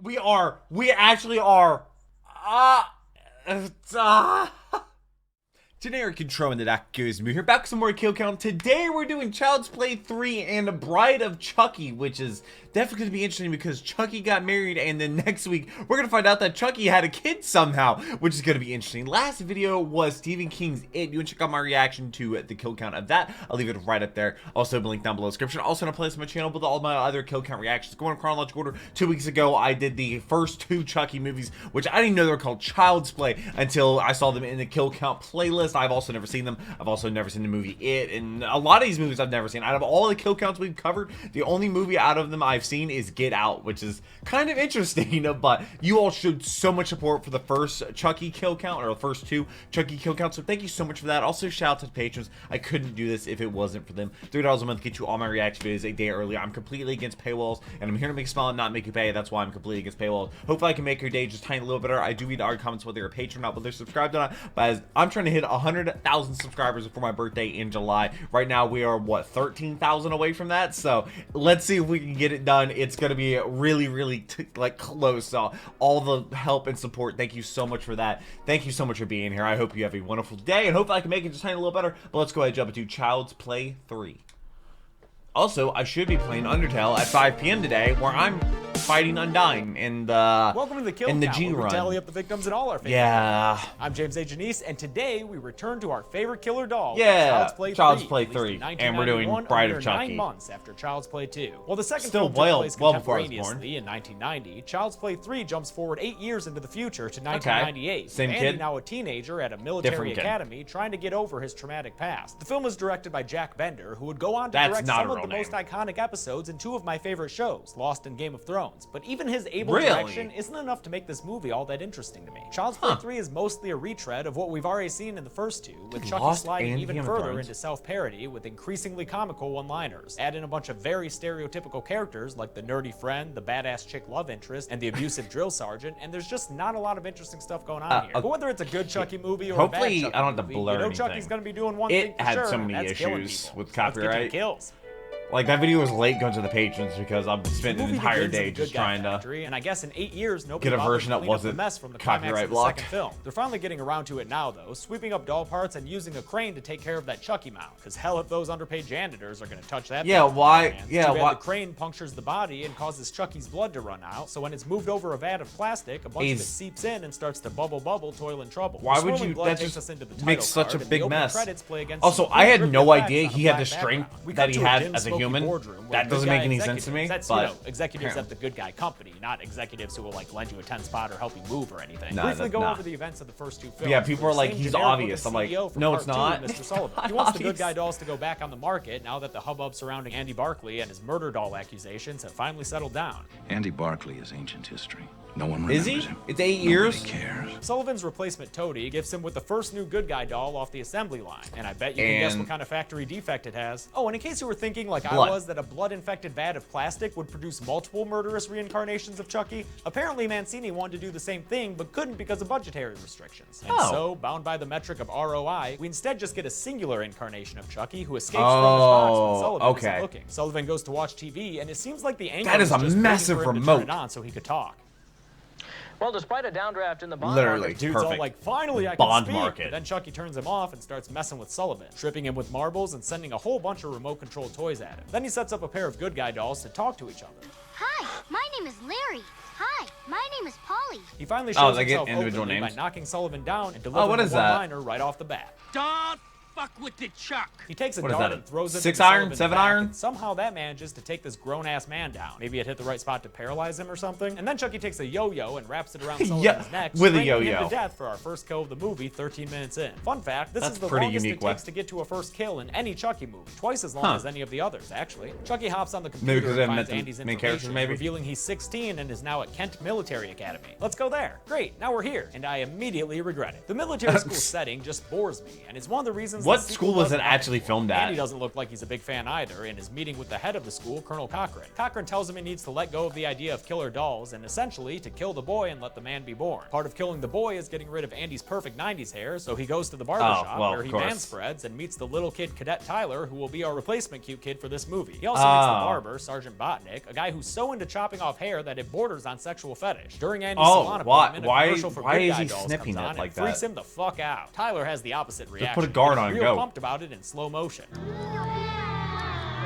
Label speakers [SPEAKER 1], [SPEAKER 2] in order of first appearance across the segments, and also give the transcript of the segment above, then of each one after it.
[SPEAKER 1] We actually are. Generic intro into that goes me here. Back with some more kill count. Today we're doing Child's Play 3 and Bride of Chucky, which is definitely going to be interesting because Chucky got married, and then next week we're going to find out that Chucky had a kid somehow, which is going to be interesting. Last video was Stephen King's It. You can check out my reaction to the kill count of that. I'll leave it right up there. Also, link down below in the description. Also, in a playlist on my channel with all my other kill count reactions. Going in chronological order. 2 weeks ago, I did the first 2 Chucky movies, which I didn't even know they were called Child's Play until I saw them in the kill count playlist. I've also never seen them. I've also never seen the movie It, and a lot of these movies I've never seen. Out of all the kill counts we've covered, the only movie out of them I've seen is Get Out, which is kind of interesting, but you all showed so much support for the first Chucky kill count, or the first 2 Chucky kill counts, so thank you so much for that. Also, shout out to the patrons. I couldn't do this if it wasn't for them. $3 a month get you all my reaction videos a day early. I'm completely against paywalls, and I'm here to make you smile and not make you pay. That's why I'm completely against paywalls. Hopefully I can make your day just tiny little better. I do read our comments whether you're a patron or not, whether they're subscribed or not, but as I'm trying to hit 100,000 subscribers before my birthday in July. Right now we are, what, 13,000 away from that, so let's see if we can get it done. It's gonna be really like close, so all the help and support, thank you so much for that. Thank you so much for being here. I hope you have a wonderful day, and hopefully I can make it just tiny a little better. But let's go ahead and jump into Child's Play 3. Also, I should be playing Undertale at 5 p.m. today, where I'm fighting Undying in the
[SPEAKER 2] Welcome to the Kill
[SPEAKER 1] in the
[SPEAKER 2] Count,
[SPEAKER 1] G
[SPEAKER 2] where
[SPEAKER 1] run.
[SPEAKER 2] we tally up the victims in all our favorite
[SPEAKER 1] Yeah.
[SPEAKER 2] I'm James A. Janice, and today we return to our favorite killer doll,
[SPEAKER 1] Yeah,
[SPEAKER 2] Child's
[SPEAKER 1] Play
[SPEAKER 2] Play
[SPEAKER 1] 3, and we're doing Bride of Chucky.
[SPEAKER 2] 9 months after Child's Play 2. Well, the second
[SPEAKER 1] Still
[SPEAKER 2] film
[SPEAKER 1] well
[SPEAKER 2] took place
[SPEAKER 1] before I was born.
[SPEAKER 2] contemporaneously in 1990. Child's Play 3 jumps forward 8 years into the future to 1998.
[SPEAKER 1] Okay. Same
[SPEAKER 2] Andy,
[SPEAKER 1] kid.
[SPEAKER 2] now a teenager at a military
[SPEAKER 1] Different kid.
[SPEAKER 2] academy, trying to get over his traumatic past. The film was directed by Jack Bender, who would go on to
[SPEAKER 1] That's
[SPEAKER 2] direct
[SPEAKER 1] not
[SPEAKER 2] some
[SPEAKER 1] a
[SPEAKER 2] of
[SPEAKER 1] real
[SPEAKER 2] the most
[SPEAKER 1] name.
[SPEAKER 2] iconic episodes in 2 of my favorite shows, Lost and Game of Thrones. But even his able
[SPEAKER 1] Really?
[SPEAKER 2] direction isn't enough to make this movie all that interesting to me. Child's Play 3 is mostly a retread of what we've already seen in the first 2, with Chucky
[SPEAKER 1] Lost
[SPEAKER 2] sliding
[SPEAKER 1] and
[SPEAKER 2] even
[SPEAKER 1] Game of
[SPEAKER 2] further
[SPEAKER 1] Thrones.
[SPEAKER 2] into self-parody with increasingly comical one-liners. Add in a bunch of very stereotypical characters like the nerdy friend, the badass chick love interest, and the abusive drill sergeant, and there's just not a lot of interesting stuff going on here. But whether it's a good Chucky movie or
[SPEAKER 1] Hopefully,
[SPEAKER 2] a bad Chucky
[SPEAKER 1] I don't have to
[SPEAKER 2] movie,
[SPEAKER 1] blur
[SPEAKER 2] you know
[SPEAKER 1] anything.
[SPEAKER 2] Chucky's gonna be doing one thing
[SPEAKER 1] It
[SPEAKER 2] for
[SPEAKER 1] had
[SPEAKER 2] sure,
[SPEAKER 1] so
[SPEAKER 2] and
[SPEAKER 1] many
[SPEAKER 2] that's killing
[SPEAKER 1] issues
[SPEAKER 2] people.
[SPEAKER 1] with
[SPEAKER 2] Let's get to the
[SPEAKER 1] copyright.
[SPEAKER 2] kills.
[SPEAKER 1] Like, that video was late going to the patrons because I've spent an
[SPEAKER 2] Movie
[SPEAKER 1] entire
[SPEAKER 2] begins in
[SPEAKER 1] day
[SPEAKER 2] the
[SPEAKER 1] just
[SPEAKER 2] Good Guy
[SPEAKER 1] trying to
[SPEAKER 2] Factory, and I guess in 8 years nobody
[SPEAKER 1] get a
[SPEAKER 2] bothered
[SPEAKER 1] version
[SPEAKER 2] to
[SPEAKER 1] that
[SPEAKER 2] clean up
[SPEAKER 1] wasn't
[SPEAKER 2] the mess from the climax
[SPEAKER 1] copyright
[SPEAKER 2] of the
[SPEAKER 1] blocked.
[SPEAKER 2] second film. They're finally getting around to it now, though, sweeping up doll parts and using a crane to take care of that Chucky mount. Because hell, if those underpaid janitors are going to touch that.
[SPEAKER 1] Yeah,
[SPEAKER 2] thing with
[SPEAKER 1] why-
[SPEAKER 2] their hands.
[SPEAKER 1] yeah,
[SPEAKER 2] Too bad
[SPEAKER 1] why-
[SPEAKER 2] the crane punctures the body and causes Chucky's blood to run out. So when it's moved over a vat of plastic, a bunch of it seeps in and starts to bubble, toil and trouble.
[SPEAKER 1] Why
[SPEAKER 2] The
[SPEAKER 1] would
[SPEAKER 2] swirling
[SPEAKER 1] you?
[SPEAKER 2] blood
[SPEAKER 1] That
[SPEAKER 2] takes
[SPEAKER 1] just
[SPEAKER 2] us into the
[SPEAKER 1] makes
[SPEAKER 2] title
[SPEAKER 1] such a
[SPEAKER 2] card, and
[SPEAKER 1] big
[SPEAKER 2] the opening
[SPEAKER 1] mess.
[SPEAKER 2] credits play against
[SPEAKER 1] Also,
[SPEAKER 2] some
[SPEAKER 1] I had
[SPEAKER 2] pretty
[SPEAKER 1] no
[SPEAKER 2] ripped
[SPEAKER 1] idea
[SPEAKER 2] effects on
[SPEAKER 1] he
[SPEAKER 2] a
[SPEAKER 1] had the
[SPEAKER 2] black
[SPEAKER 1] strength
[SPEAKER 2] background. We
[SPEAKER 1] that
[SPEAKER 2] cut
[SPEAKER 1] he
[SPEAKER 2] to a
[SPEAKER 1] had
[SPEAKER 2] dim,
[SPEAKER 1] as a
[SPEAKER 2] smoky
[SPEAKER 1] human.
[SPEAKER 2] boardroom where
[SPEAKER 1] That
[SPEAKER 2] good
[SPEAKER 1] doesn't
[SPEAKER 2] guy
[SPEAKER 1] make any sense to me,
[SPEAKER 2] executives- That's,
[SPEAKER 1] but
[SPEAKER 2] you know, executives at the good guy company, not executives who will like lend you a 10 spot or help you move or anything.
[SPEAKER 1] Nah,
[SPEAKER 2] Briefly go
[SPEAKER 1] nah.
[SPEAKER 2] over the events of the first 2 films.
[SPEAKER 1] Yeah, people are
[SPEAKER 2] The
[SPEAKER 1] like,
[SPEAKER 2] same
[SPEAKER 1] he's
[SPEAKER 2] generic
[SPEAKER 1] obvious.
[SPEAKER 2] looking
[SPEAKER 1] I'm like,
[SPEAKER 2] CEO from
[SPEAKER 1] no,
[SPEAKER 2] part
[SPEAKER 1] it's
[SPEAKER 2] 2,
[SPEAKER 1] not.
[SPEAKER 2] Mr. Sullivan.
[SPEAKER 1] Not
[SPEAKER 2] He wants the good
[SPEAKER 1] obvious.
[SPEAKER 2] guy dolls to go back on the market now that the hubbub surrounding Andy Barkley and his murder doll accusations have finally settled down.
[SPEAKER 3] Andy Barkley is ancient history. No one
[SPEAKER 1] Is
[SPEAKER 3] remembers
[SPEAKER 1] he?
[SPEAKER 3] him.
[SPEAKER 1] It's 8
[SPEAKER 3] Nobody
[SPEAKER 1] years.
[SPEAKER 3] cares.
[SPEAKER 2] Sullivan's replacement Toady gives him with the first new good guy doll off the assembly line, and I bet you can guess
[SPEAKER 1] And-
[SPEAKER 2] what kind of factory defect it has. Oh, and in case you were thinking like
[SPEAKER 1] Blood.
[SPEAKER 2] I was that a blood-infected vat of plastic would produce multiple murderous reincarnations of Chucky, apparently Mancini wanted to do the same thing but couldn't because of budgetary restrictions. And
[SPEAKER 1] Oh.
[SPEAKER 2] so, bound by the metric of ROI, we instead just get a singular incarnation of Chucky who escapes from his box when Sullivan
[SPEAKER 1] okay.
[SPEAKER 2] isn't looking. Sullivan goes to watch TV, and it seems like the anchor
[SPEAKER 1] That is
[SPEAKER 2] was
[SPEAKER 1] a
[SPEAKER 2] just waiting
[SPEAKER 1] massive
[SPEAKER 2] for him to
[SPEAKER 1] remote.
[SPEAKER 2] turn it on so he could talk.
[SPEAKER 4] Well, despite a downdraft in the bond
[SPEAKER 1] Literally.
[SPEAKER 4] market,
[SPEAKER 2] Dude's
[SPEAKER 1] Perfect.
[SPEAKER 2] all like, finally I can
[SPEAKER 1] Bond
[SPEAKER 2] speak.
[SPEAKER 1] market.
[SPEAKER 2] But then Chucky turns him off and starts messing with Sullivan, tripping him with marbles and sending a whole bunch of remote-controlled toys at him. Then he sets up a pair of good guy dolls to talk to each other.
[SPEAKER 5] Hi, my name is Larry. Hi, my name is Polly.
[SPEAKER 2] He finally
[SPEAKER 1] Oh,
[SPEAKER 2] shows
[SPEAKER 1] they get
[SPEAKER 2] himself
[SPEAKER 1] individual
[SPEAKER 2] openly by
[SPEAKER 1] names?
[SPEAKER 2] knocking Sullivan down and
[SPEAKER 1] Oh,
[SPEAKER 2] delivering
[SPEAKER 1] what
[SPEAKER 2] a
[SPEAKER 1] is that?
[SPEAKER 2] one-liner right off the bat.
[SPEAKER 6] Don't fuck with the Chuck.
[SPEAKER 2] He takes a
[SPEAKER 1] What is
[SPEAKER 2] dart
[SPEAKER 1] that,
[SPEAKER 2] and throws it
[SPEAKER 1] 6
[SPEAKER 2] into
[SPEAKER 1] iron,
[SPEAKER 2] Sullivan's
[SPEAKER 1] 7
[SPEAKER 2] back,
[SPEAKER 1] iron?
[SPEAKER 2] and somehow that manages to take this grown-ass man down. Maybe it hit the right spot to paralyze him or something. And then Chucky takes a yo-yo and wraps it around Sullivan's
[SPEAKER 1] Yeah,
[SPEAKER 2] neck,
[SPEAKER 1] with a
[SPEAKER 2] strangling him
[SPEAKER 1] yo-yo.
[SPEAKER 2] to death for our first kill of the movie 13 minutes in. Fun fact, this
[SPEAKER 1] That's
[SPEAKER 2] is the
[SPEAKER 1] pretty
[SPEAKER 2] longest
[SPEAKER 1] unique
[SPEAKER 2] it
[SPEAKER 1] way.
[SPEAKER 2] takes to get to a first kill in any Chucky movie. Twice as long
[SPEAKER 1] Huh.
[SPEAKER 2] as any of the others, actually. Chucky hops on the
[SPEAKER 1] Maybe
[SPEAKER 2] computer
[SPEAKER 1] because they
[SPEAKER 2] and
[SPEAKER 1] haven't
[SPEAKER 2] finds
[SPEAKER 1] met the
[SPEAKER 2] Andy's
[SPEAKER 1] main characters,
[SPEAKER 2] information,
[SPEAKER 1] maybe?
[SPEAKER 2] revealing he's 16 and is now at Kent Military Academy. Let's go there. Great, now we're here, and I immediately regret it. The military school setting just bores me, and it's one of the reasons reasons
[SPEAKER 1] What
[SPEAKER 2] the sequel
[SPEAKER 1] school was
[SPEAKER 2] doesn't
[SPEAKER 1] it
[SPEAKER 2] help
[SPEAKER 1] actually
[SPEAKER 2] anymore.
[SPEAKER 1] filmed at?
[SPEAKER 2] Andy doesn't look like he's a big fan either, and is meeting with the head of the school, Colonel Cochran. Cochran tells him he needs to let go of the idea of killer dolls, and essentially to kill the boy and let the man be born. Part of killing the boy is getting rid of Andy's perfect 90s hair, so he goes to the barbershop where he man spreads and meets the little kid cadet Tyler, who will be our replacement cute kid for this movie. He also meets the barber, Sergeant Botnick, a guy who's so into chopping off hair that it borders on sexual fetish. During Andy's salon appointment, a commercial for Good Guy Dolls comes on and freaks him the fuck out. Tyler has the opposite reaction.
[SPEAKER 1] Just put a guard on and
[SPEAKER 2] real
[SPEAKER 1] go.
[SPEAKER 2] pumped about it in slow motion.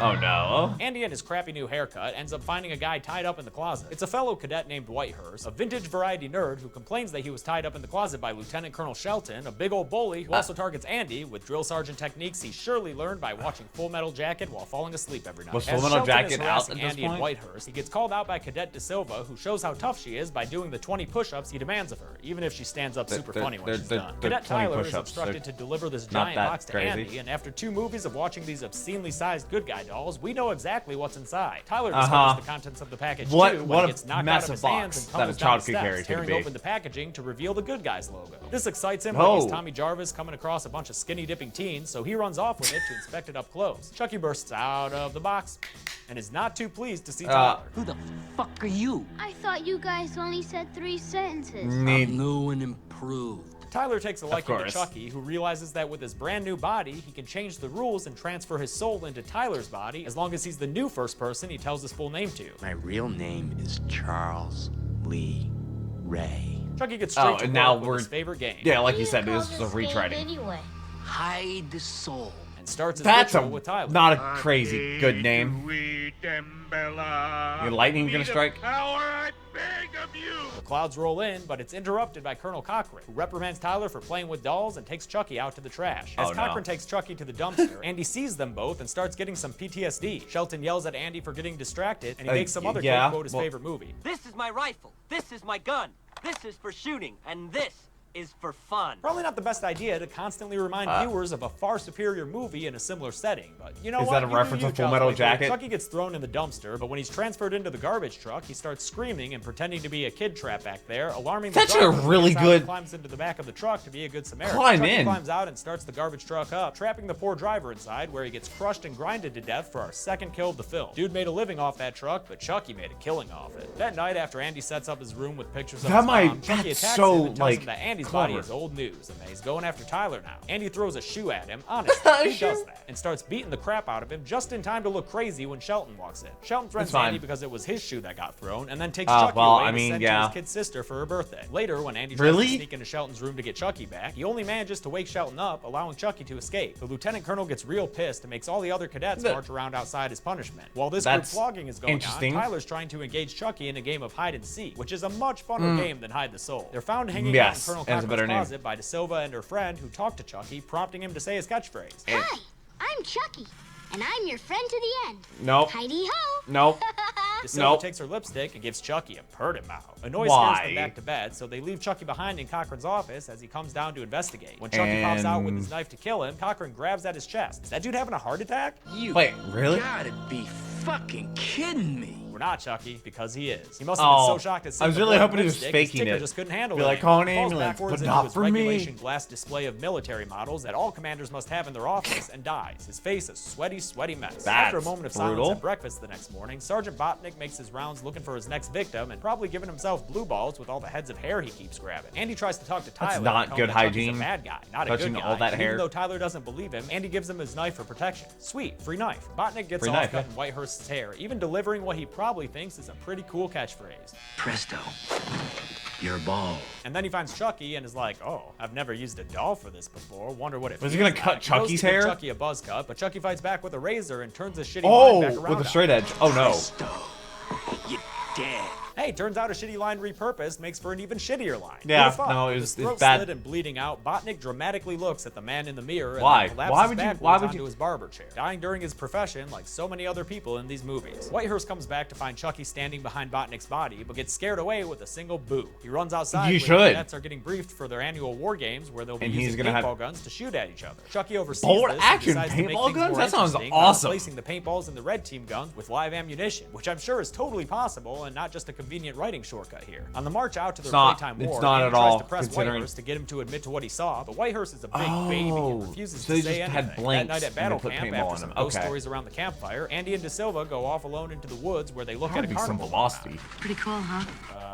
[SPEAKER 1] Oh no.
[SPEAKER 2] Andy and his crappy new haircut ends up finding a guy tied up in the closet. It's a fellow cadet named Whitehurst, a vintage variety nerd who complains that he was tied up in the closet by Lieutenant Colonel Shelton, a big old bully who also targets Andy with drill sergeant techniques he surely learned by watching Full Metal Jacket while falling asleep every night.
[SPEAKER 1] Was
[SPEAKER 2] As
[SPEAKER 1] Full Metal
[SPEAKER 2] Shelton is
[SPEAKER 1] Jacket out
[SPEAKER 2] harassing
[SPEAKER 1] at this
[SPEAKER 2] Andy and
[SPEAKER 1] point?
[SPEAKER 2] Whitehurst, he gets called out by Cadet De Silva, who shows how tough she is by doing the 20 push-ups he demands of her, even if she stands up super funny when she's done. Cadet Tyler is instructed to deliver this giant box to Andy, and after 2 movies of watching these obscenely sized Good Guy dolls, we know exactly what's inside. Tyler discovers the contents of the package too when he gets knocked out of his hands and tumbles down the steps, tearing open the packaging to reveal the Good Guys logo. This excites him like he's Tommy Jarvis coming across a bunch of skinny dipping teens, so he runs off with it to inspect it up close. Chucky bursts out of the box and is not too pleased to see Tyler.
[SPEAKER 6] Who the fuck are you?
[SPEAKER 5] I thought you guys only said 3 sentences.
[SPEAKER 6] I'm new and improved.
[SPEAKER 2] Tyler takes a liking to Chucky, who realizes that with his brand new body, he can change the rules and transfer his soul into Tyler's body as long as he's the new first person he tells his full name to.
[SPEAKER 7] My real name is Charles Lee Ray.
[SPEAKER 2] Chucky gets straight to
[SPEAKER 1] now
[SPEAKER 2] work with his favorite game.
[SPEAKER 1] Yeah, like you said, this is a retreading.
[SPEAKER 5] Anyway.
[SPEAKER 6] Hide the soul.
[SPEAKER 2] And starts his
[SPEAKER 1] That's
[SPEAKER 2] ritual with Tyler.
[SPEAKER 1] not a crazy good name. Your lightning gonna strike?
[SPEAKER 2] The clouds roll in, but it's interrupted by Colonel Cochran, who reprimands Tyler for playing with dolls and takes Chucky out to the trash. As Cochran takes Chucky to the dumpster, Andy sees them both and starts getting some PTSD. Shelton yells at Andy for getting distracted, and he makes some other kid quote his favorite movie.
[SPEAKER 8] This is my rifle. This is my gun. This is for shooting. And this is for fun.
[SPEAKER 2] Probably not the best idea to constantly remind viewers of a far superior movie in a similar setting, but you know what?
[SPEAKER 1] Is that a reference to Full Metal Jacket?
[SPEAKER 2] Chucky gets thrown in the dumpster, but when he's transferred into the garbage truck, he starts screaming and pretending to be a kid trap back there, alarming the
[SPEAKER 1] That's a
[SPEAKER 2] driver, who
[SPEAKER 1] really
[SPEAKER 2] gets out and
[SPEAKER 1] good
[SPEAKER 2] climbs into the back of the truck to be a good Samaritan.
[SPEAKER 1] Climb in.
[SPEAKER 2] Climbs out and starts the garbage truck up, trapping the poor driver inside, where he gets crushed and grinded to death for our second kill of the film. Dude made a living off that truck, but Chucky made a killing off it. That night, after Andy sets up his room with pictures of his mom, Chucky attacks him and tells him that Andy's body is old news and that he's going after Tyler now. Andy throws a shoe at him, honestly, who does that? And starts beating the crap out of him just in time to look crazy when Shelton walks in. Shelton threatens Andy because it was his shoe that got thrown, and then takes Chucky away to send to his kid sister for her birthday. Later, when Andy tries to sneak into Shelton's room to get Chucky back, he only manages to wake Shelton up, allowing Chucky to escape. The lieutenant colonel gets real pissed and makes all the other cadets march around outside his punishment. While this group flogging is going on, Tyler's trying to engage Chucky in a game of hide and seek, which is a much funner game than Hide the Soul. They're found hanging out in Colonel Cochran's closet by De Silva and her friend, who talked to Chucky, prompting him to say his catchphrase.
[SPEAKER 5] Hi, I'm Chucky, and I'm your friend to the end.
[SPEAKER 1] Nope.
[SPEAKER 5] Heidi-ho.
[SPEAKER 1] Nope.
[SPEAKER 2] De Silva takes her lipstick and gives Chucky a purty mouth. A noise scares them back to bed, so they leave Chucky behind in Cochran's office as he comes down to investigate. When Chucky pops out with his knife to kill him, Cochran grabs at his chest. Is that dude having a heart attack?
[SPEAKER 1] Wait, really?
[SPEAKER 7] Gotta be fucking kidding me.
[SPEAKER 2] We're not, Chucky, because he is. He must have been so shocked at seeing
[SPEAKER 1] I was really hoping he was faking it.
[SPEAKER 2] Just couldn't handle
[SPEAKER 1] Be
[SPEAKER 2] it.
[SPEAKER 1] like, call an
[SPEAKER 2] He falls
[SPEAKER 1] ambulance,
[SPEAKER 2] backwards
[SPEAKER 1] but
[SPEAKER 2] into
[SPEAKER 1] not
[SPEAKER 2] his
[SPEAKER 1] for
[SPEAKER 2] regulation
[SPEAKER 1] me.
[SPEAKER 2] glass display of military models that all commanders must have in their office and dies. His face a sweaty, sweaty mess. After a moment of silence at breakfast the next morning, Sergeant Botnick makes his rounds looking for his next victim and probably giving himself blue balls with all the heads of hair he keeps grabbing. Andy tries to talk to Tyler.
[SPEAKER 1] That's not good hygiene.
[SPEAKER 2] He's a bad guy, not a good guy.
[SPEAKER 1] All that
[SPEAKER 2] and
[SPEAKER 1] hair.
[SPEAKER 2] even though Tyler doesn't believe him, Andy gives him his knife for protection. Sweet, free knife. Botnick gets off cutting Whitehurst's hair, even delivering what he probably thinks is a pretty cool catchphrase.
[SPEAKER 7] Presto. You're bald.
[SPEAKER 2] And then he finds Chucky and is like, oh, I've never used a doll for this before. Wonder what it
[SPEAKER 1] Was
[SPEAKER 2] feels
[SPEAKER 1] he gonna
[SPEAKER 2] like.
[SPEAKER 1] cut Chucky's hair?
[SPEAKER 2] Chucky a buzz cut, but Chucky fights back with a razor and turns his shitty line back around.
[SPEAKER 1] With a straight edge. Oh no.
[SPEAKER 7] Presto. You're dead.
[SPEAKER 2] Hey, turns out a shitty line repurposed makes for an even shittier line.
[SPEAKER 1] Yeah, no, it was bad.
[SPEAKER 2] Slit and bleeding out, Botnick dramatically looks at the man in the mirror
[SPEAKER 1] Why?
[SPEAKER 2] and then
[SPEAKER 1] Why
[SPEAKER 2] collapses
[SPEAKER 1] would you-
[SPEAKER 2] backwards onto his barber chair, dying during his profession like so many other people in these movies. Whitehurst comes back to find Chucky standing behind Botnick's body, but gets scared away with a single boo. He runs outside where the cadets are getting briefed for their annual war games where they'll be using paintball guns to shoot at each other. Chucky oversees
[SPEAKER 1] Bolt
[SPEAKER 2] this
[SPEAKER 1] action
[SPEAKER 2] and decides to make
[SPEAKER 1] paintball
[SPEAKER 2] things
[SPEAKER 1] guns?
[SPEAKER 2] more
[SPEAKER 1] That sounds
[SPEAKER 2] interesting by
[SPEAKER 1] awesome.
[SPEAKER 2] replacing the paintballs in the red team guns with live ammunition, which I'm sure is totally possible and not just a convenient convenient writing shortcut here. On the march out to their
[SPEAKER 1] not-
[SPEAKER 2] playtime
[SPEAKER 1] it's
[SPEAKER 2] war,
[SPEAKER 1] not
[SPEAKER 2] Andy
[SPEAKER 1] at
[SPEAKER 2] tries
[SPEAKER 1] all,
[SPEAKER 2] to press
[SPEAKER 1] considering-
[SPEAKER 2] Whitehurst to get him to admit to what he saw, but Whitehurst is a big baby and refuses
[SPEAKER 1] so
[SPEAKER 2] to
[SPEAKER 1] they
[SPEAKER 2] say
[SPEAKER 1] just
[SPEAKER 2] anything.
[SPEAKER 1] had blanks
[SPEAKER 2] That night at
[SPEAKER 1] and they
[SPEAKER 2] battle
[SPEAKER 1] put
[SPEAKER 2] camp,
[SPEAKER 1] paintball
[SPEAKER 2] after
[SPEAKER 1] on
[SPEAKER 2] some
[SPEAKER 1] them.
[SPEAKER 2] ghost
[SPEAKER 1] Okay.
[SPEAKER 2] stories around the campfire, Andy and De Silva go off alone into the woods where they look
[SPEAKER 1] That
[SPEAKER 2] at
[SPEAKER 1] would
[SPEAKER 2] a
[SPEAKER 1] be some
[SPEAKER 2] carnival.
[SPEAKER 1] velocity.
[SPEAKER 5] Pretty cool, huh?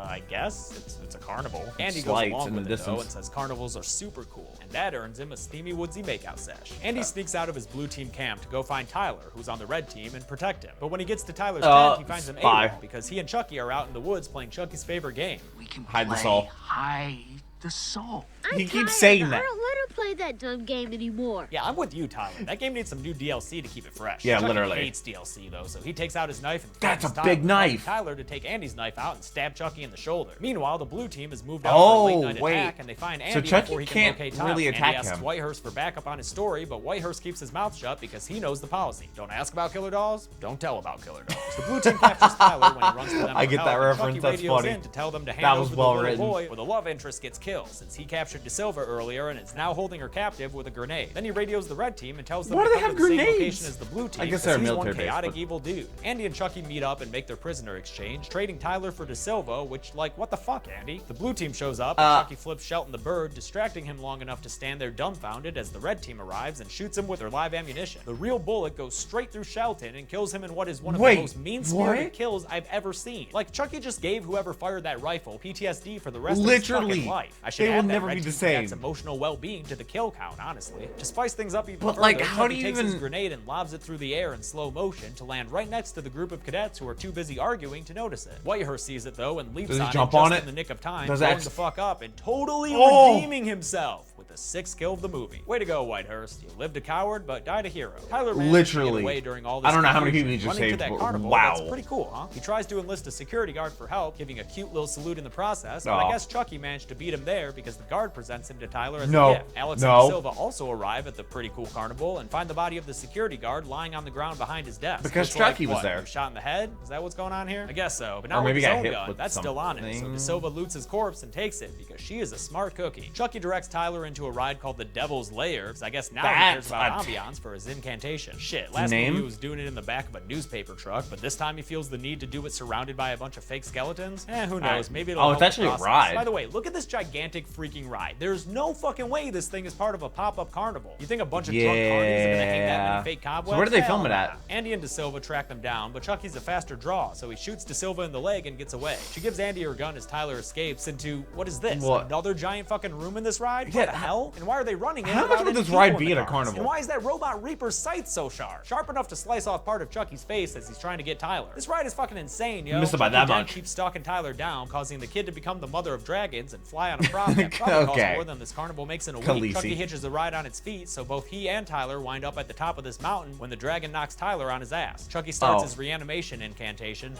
[SPEAKER 2] I guess it's a carnival. Andy goes
[SPEAKER 1] Slights
[SPEAKER 2] along
[SPEAKER 1] in
[SPEAKER 2] with
[SPEAKER 1] the
[SPEAKER 2] it though
[SPEAKER 1] distance.
[SPEAKER 2] and says carnivals are super cool, and that earns him a steamy woodsy makeout sesh. Andy sneaks out of his blue team camp to go find Tyler, who's on the red team, and protect him. But when he gets to Tyler's tent, he finds him
[SPEAKER 1] spy.
[SPEAKER 2] AWOL because he and Chucky are out in the woods playing Chucky's favorite game.
[SPEAKER 6] We can
[SPEAKER 1] Hide the
[SPEAKER 6] play
[SPEAKER 1] soul.
[SPEAKER 6] hide the soul.
[SPEAKER 1] He keeps saying that.
[SPEAKER 5] I don't let her play that dumb game anymore.
[SPEAKER 2] Yeah, I'm with you, Tyler. That game needs some new DLC to keep it fresh.
[SPEAKER 1] Yeah,
[SPEAKER 2] Chucky
[SPEAKER 1] literally.
[SPEAKER 2] hates DLC though, so he takes out his knife and
[SPEAKER 1] That's
[SPEAKER 2] threatens
[SPEAKER 1] a big
[SPEAKER 2] Tyler,
[SPEAKER 1] knife.
[SPEAKER 2] Tyler to take Andy's knife out and stab Chucky in the shoulder. Meanwhile, the blue team has moved out
[SPEAKER 1] Oh,
[SPEAKER 2] for a late night
[SPEAKER 1] wait.
[SPEAKER 2] attack, and they find
[SPEAKER 1] So
[SPEAKER 2] Andy
[SPEAKER 1] Chucky
[SPEAKER 2] before he can
[SPEAKER 1] can't
[SPEAKER 2] locate Tyler.
[SPEAKER 1] really
[SPEAKER 2] Andy
[SPEAKER 1] attack
[SPEAKER 2] asks
[SPEAKER 1] him.
[SPEAKER 2] Whitehurst for backup on his story, but Whitehurst keeps his mouth shut because he knows the policy. Don't ask about killer dolls, don't tell about killer dolls. The blue team captures Tyler when he runs to them
[SPEAKER 1] I
[SPEAKER 2] for
[SPEAKER 1] get
[SPEAKER 2] help,
[SPEAKER 1] that
[SPEAKER 2] and
[SPEAKER 1] reference,
[SPEAKER 2] Chucky
[SPEAKER 1] that's
[SPEAKER 2] radios
[SPEAKER 1] funny.
[SPEAKER 2] in to tell them to hand
[SPEAKER 1] That was
[SPEAKER 2] over
[SPEAKER 1] well
[SPEAKER 2] the little
[SPEAKER 1] written.
[SPEAKER 2] boy, where the love interest gets killed since he captured De Silva earlier and is now holding her captive with a grenade. Then he radios the red team and tells them
[SPEAKER 1] Why
[SPEAKER 2] to
[SPEAKER 1] do they
[SPEAKER 2] come
[SPEAKER 1] have
[SPEAKER 2] to the same
[SPEAKER 1] grenades?
[SPEAKER 2] location as the blue team.
[SPEAKER 1] I guess
[SPEAKER 2] 'cause
[SPEAKER 1] they're a
[SPEAKER 2] he's one
[SPEAKER 1] military base,
[SPEAKER 2] chaotic
[SPEAKER 1] but-
[SPEAKER 2] evil dude. Andy and Chucky meet up and make their prisoner exchange, trading Tyler for De Silva, which, like, what the fuck, Andy? The blue team shows up and Chucky flips Shelton the bird, distracting him long enough to stand there dumbfounded as the red team arrives and shoots him with their live ammunition. The real bullet goes straight through Shelton and kills him in what is one of
[SPEAKER 1] Wait,
[SPEAKER 2] the most mean-spirited
[SPEAKER 1] what?
[SPEAKER 2] kills I've ever seen. Like, Chucky just gave whoever fired that rifle PTSD for the rest of
[SPEAKER 1] Literally.
[SPEAKER 2] his fucking life. I should
[SPEAKER 1] They
[SPEAKER 2] add
[SPEAKER 1] will
[SPEAKER 2] that
[SPEAKER 1] never
[SPEAKER 2] red
[SPEAKER 1] be the
[SPEAKER 2] team cadet's
[SPEAKER 1] same.
[SPEAKER 2] emotional well-being to the kill count, honestly. To spice things up even
[SPEAKER 1] But,
[SPEAKER 2] further,
[SPEAKER 1] like, how do
[SPEAKER 2] Chucky
[SPEAKER 1] you
[SPEAKER 2] takes his
[SPEAKER 1] even-
[SPEAKER 2] grenade and lobs it through the air in slow motion to land right next to the group of cadets who are too busy arguing to notice it. Whitehurst sees it though and leaps
[SPEAKER 1] Does he
[SPEAKER 2] on
[SPEAKER 1] jump
[SPEAKER 2] it just
[SPEAKER 1] on it?
[SPEAKER 2] in the nick of time,
[SPEAKER 1] Does
[SPEAKER 2] blowing
[SPEAKER 1] X-
[SPEAKER 2] the fuck up and totally
[SPEAKER 1] Oh!
[SPEAKER 2] redeeming himself with the 6th kill of the movie. Way to go, Whitehurst. You lived a coward but died a hero. Tyler managed to
[SPEAKER 1] Literally.
[SPEAKER 2] get away during all this
[SPEAKER 1] I don't know how many
[SPEAKER 2] confusion,
[SPEAKER 1] people he just
[SPEAKER 2] running
[SPEAKER 1] saved,
[SPEAKER 2] to that
[SPEAKER 1] but
[SPEAKER 2] carnival.
[SPEAKER 1] wow.
[SPEAKER 2] That's pretty cool, huh? He tries to enlist a security guard for help, giving a cute little salute in the process, but
[SPEAKER 1] Aw.
[SPEAKER 2] I guess Chucky managed to beat him there because the guard presents him to Tyler as
[SPEAKER 1] No.
[SPEAKER 2] a gift. Alex
[SPEAKER 1] No.
[SPEAKER 2] and De Silva also arrive at the pretty cool carnival and find the body of the security guard lying on the ground behind his desk.
[SPEAKER 1] Because
[SPEAKER 2] It's like,
[SPEAKER 1] Chucky was
[SPEAKER 2] what,
[SPEAKER 1] there.
[SPEAKER 2] he was shot in the head? Is that what's going on here? I guess so, but
[SPEAKER 1] Or
[SPEAKER 2] not with
[SPEAKER 1] maybe
[SPEAKER 2] his
[SPEAKER 1] got
[SPEAKER 2] own
[SPEAKER 1] hit
[SPEAKER 2] gun.
[SPEAKER 1] with
[SPEAKER 2] That's still on him. So
[SPEAKER 1] something.
[SPEAKER 2] De Silva loots his corpse and takes it because she is a smart cookie. Chucky directs Tyler into a ride called the Devil's Lair because I guess now he cares about ambiance for his incantation. Shit, last
[SPEAKER 1] Name?
[SPEAKER 2] movie he was doing it in the back of a newspaper truck, but this time he feels the need to do it surrounded by a bunch of fake skeletons. Who knows? Maybe it'll
[SPEAKER 1] Oh,
[SPEAKER 2] help
[SPEAKER 1] it's
[SPEAKER 2] the
[SPEAKER 1] actually a
[SPEAKER 2] process.
[SPEAKER 1] ride.
[SPEAKER 2] By the way, look at this gigantic freaking ride. There's no fucking way this thing is part of a pop-up carnival. You think a bunch of drunk carnies are gonna hang that
[SPEAKER 1] Yeah.
[SPEAKER 2] many fake cobwebs?
[SPEAKER 1] So where did they
[SPEAKER 2] Hell
[SPEAKER 1] film it at?
[SPEAKER 2] nah. Andy and De Silva track them down, but Chucky's a faster draw, so he shoots De Silva in the leg and gets away. She gives Andy her gun as Tyler escapes into, what is this?
[SPEAKER 1] What?
[SPEAKER 2] Another giant fucking room in this ride?
[SPEAKER 1] Yeah,
[SPEAKER 2] What the hell? And why are they running in
[SPEAKER 1] how much
[SPEAKER 2] without
[SPEAKER 1] would
[SPEAKER 2] any
[SPEAKER 1] this
[SPEAKER 2] people
[SPEAKER 1] ride
[SPEAKER 2] in
[SPEAKER 1] be
[SPEAKER 2] the
[SPEAKER 1] at a
[SPEAKER 2] cars?
[SPEAKER 1] carnival?
[SPEAKER 2] And why is that robot Reaper's sight so sharp? Sharp enough to slice off part of Chucky's face as he's trying to get Tyler. This ride is fucking insane, yo.
[SPEAKER 1] Missed it by
[SPEAKER 2] Chucky
[SPEAKER 1] that
[SPEAKER 2] then
[SPEAKER 1] much.
[SPEAKER 2] keeps stalking Tyler down, causing the kid to become the mother of dragons and fly on a prop that probably costs
[SPEAKER 1] Okay.
[SPEAKER 2] more than this carnival makes in a
[SPEAKER 1] Khaleesi.
[SPEAKER 2] week. Chucky hitches the ride on its feet, so both he and Tyler wind up at the top of this mountain when the dragon knocks Tyler on his ass. Chucky starts
[SPEAKER 1] Oh.
[SPEAKER 2] his reanimation incantation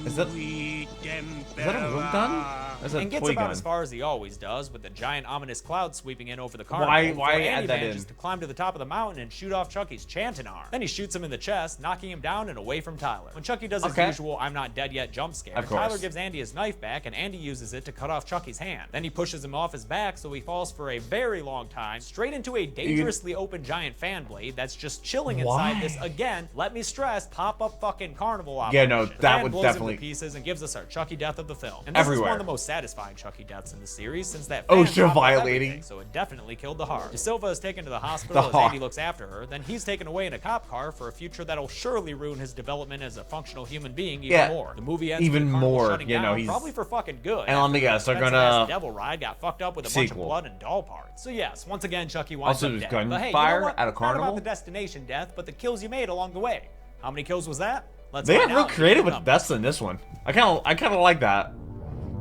[SPEAKER 1] Is that a rope gun? That's a
[SPEAKER 2] and gets
[SPEAKER 1] toy
[SPEAKER 2] about
[SPEAKER 1] gun.
[SPEAKER 2] as far as he always does, with the giant ominous cloud sweeping in over the carnival.
[SPEAKER 1] Why
[SPEAKER 2] before
[SPEAKER 1] add
[SPEAKER 2] Andy
[SPEAKER 1] that
[SPEAKER 2] manages
[SPEAKER 1] in?
[SPEAKER 2] to climb to the top of the mountain and shoot off Chucky's chanting arm. Then he shoots him in the chest, knocking him down and away from Tyler. When Chucky does his
[SPEAKER 1] Okay.
[SPEAKER 2] usual "I'm not dead yet" jump scare,
[SPEAKER 1] Of course.
[SPEAKER 2] Tyler gives Andy his knife back, and Andy uses it to cut off Chucky's hand. Then he pushes him off his back, so he falls for a very long time straight into a dangerously open giant fan blade that's just chilling inside
[SPEAKER 1] Why?
[SPEAKER 2] this, again, let me stress, pop-up fucking carnival
[SPEAKER 1] Yeah,
[SPEAKER 2] operation.
[SPEAKER 1] no,
[SPEAKER 2] The
[SPEAKER 1] that
[SPEAKER 2] fan
[SPEAKER 1] would
[SPEAKER 2] blows him
[SPEAKER 1] definitely-
[SPEAKER 2] to pieces and gives us our Chucky death of the film. And this is one
[SPEAKER 1] Everywhere.
[SPEAKER 2] of the most satisfying Chucky deaths in the series, since that
[SPEAKER 1] Oh,
[SPEAKER 2] fan
[SPEAKER 1] she'll
[SPEAKER 2] dropped off
[SPEAKER 1] violating.
[SPEAKER 2] everything, so it definitely killed the heart. De Silva is taken to the hospital
[SPEAKER 1] The
[SPEAKER 2] as
[SPEAKER 1] heart.
[SPEAKER 2] Andy looks after her. Then he's taken away in a cop car for a future that'll surely ruin his development as a functional human being even
[SPEAKER 1] Yeah,
[SPEAKER 2] more. The movie ends
[SPEAKER 1] even
[SPEAKER 2] with the carnival
[SPEAKER 1] more,
[SPEAKER 2] shutting
[SPEAKER 1] you know,
[SPEAKER 2] down,
[SPEAKER 1] he's-
[SPEAKER 2] probably for fucking good.
[SPEAKER 1] And let me guess, they're
[SPEAKER 2] That
[SPEAKER 1] gonna-
[SPEAKER 2] expensive-ass devil ride got fucked up with a bunch
[SPEAKER 1] Sequel.
[SPEAKER 2] of blood and doll parts. So yes, once again Chucky winds
[SPEAKER 1] Also,
[SPEAKER 2] up
[SPEAKER 1] there's
[SPEAKER 2] dead. But hey, you
[SPEAKER 1] gunfire
[SPEAKER 2] know what?
[SPEAKER 1] at a
[SPEAKER 2] Not
[SPEAKER 1] carnival?
[SPEAKER 2] about the destination death, but the kills you made along the way. How many kills was that? Let's
[SPEAKER 1] They
[SPEAKER 2] find
[SPEAKER 1] have real
[SPEAKER 2] out.
[SPEAKER 1] creative with
[SPEAKER 2] Numbers.
[SPEAKER 1] deaths in this one. I kind of like that.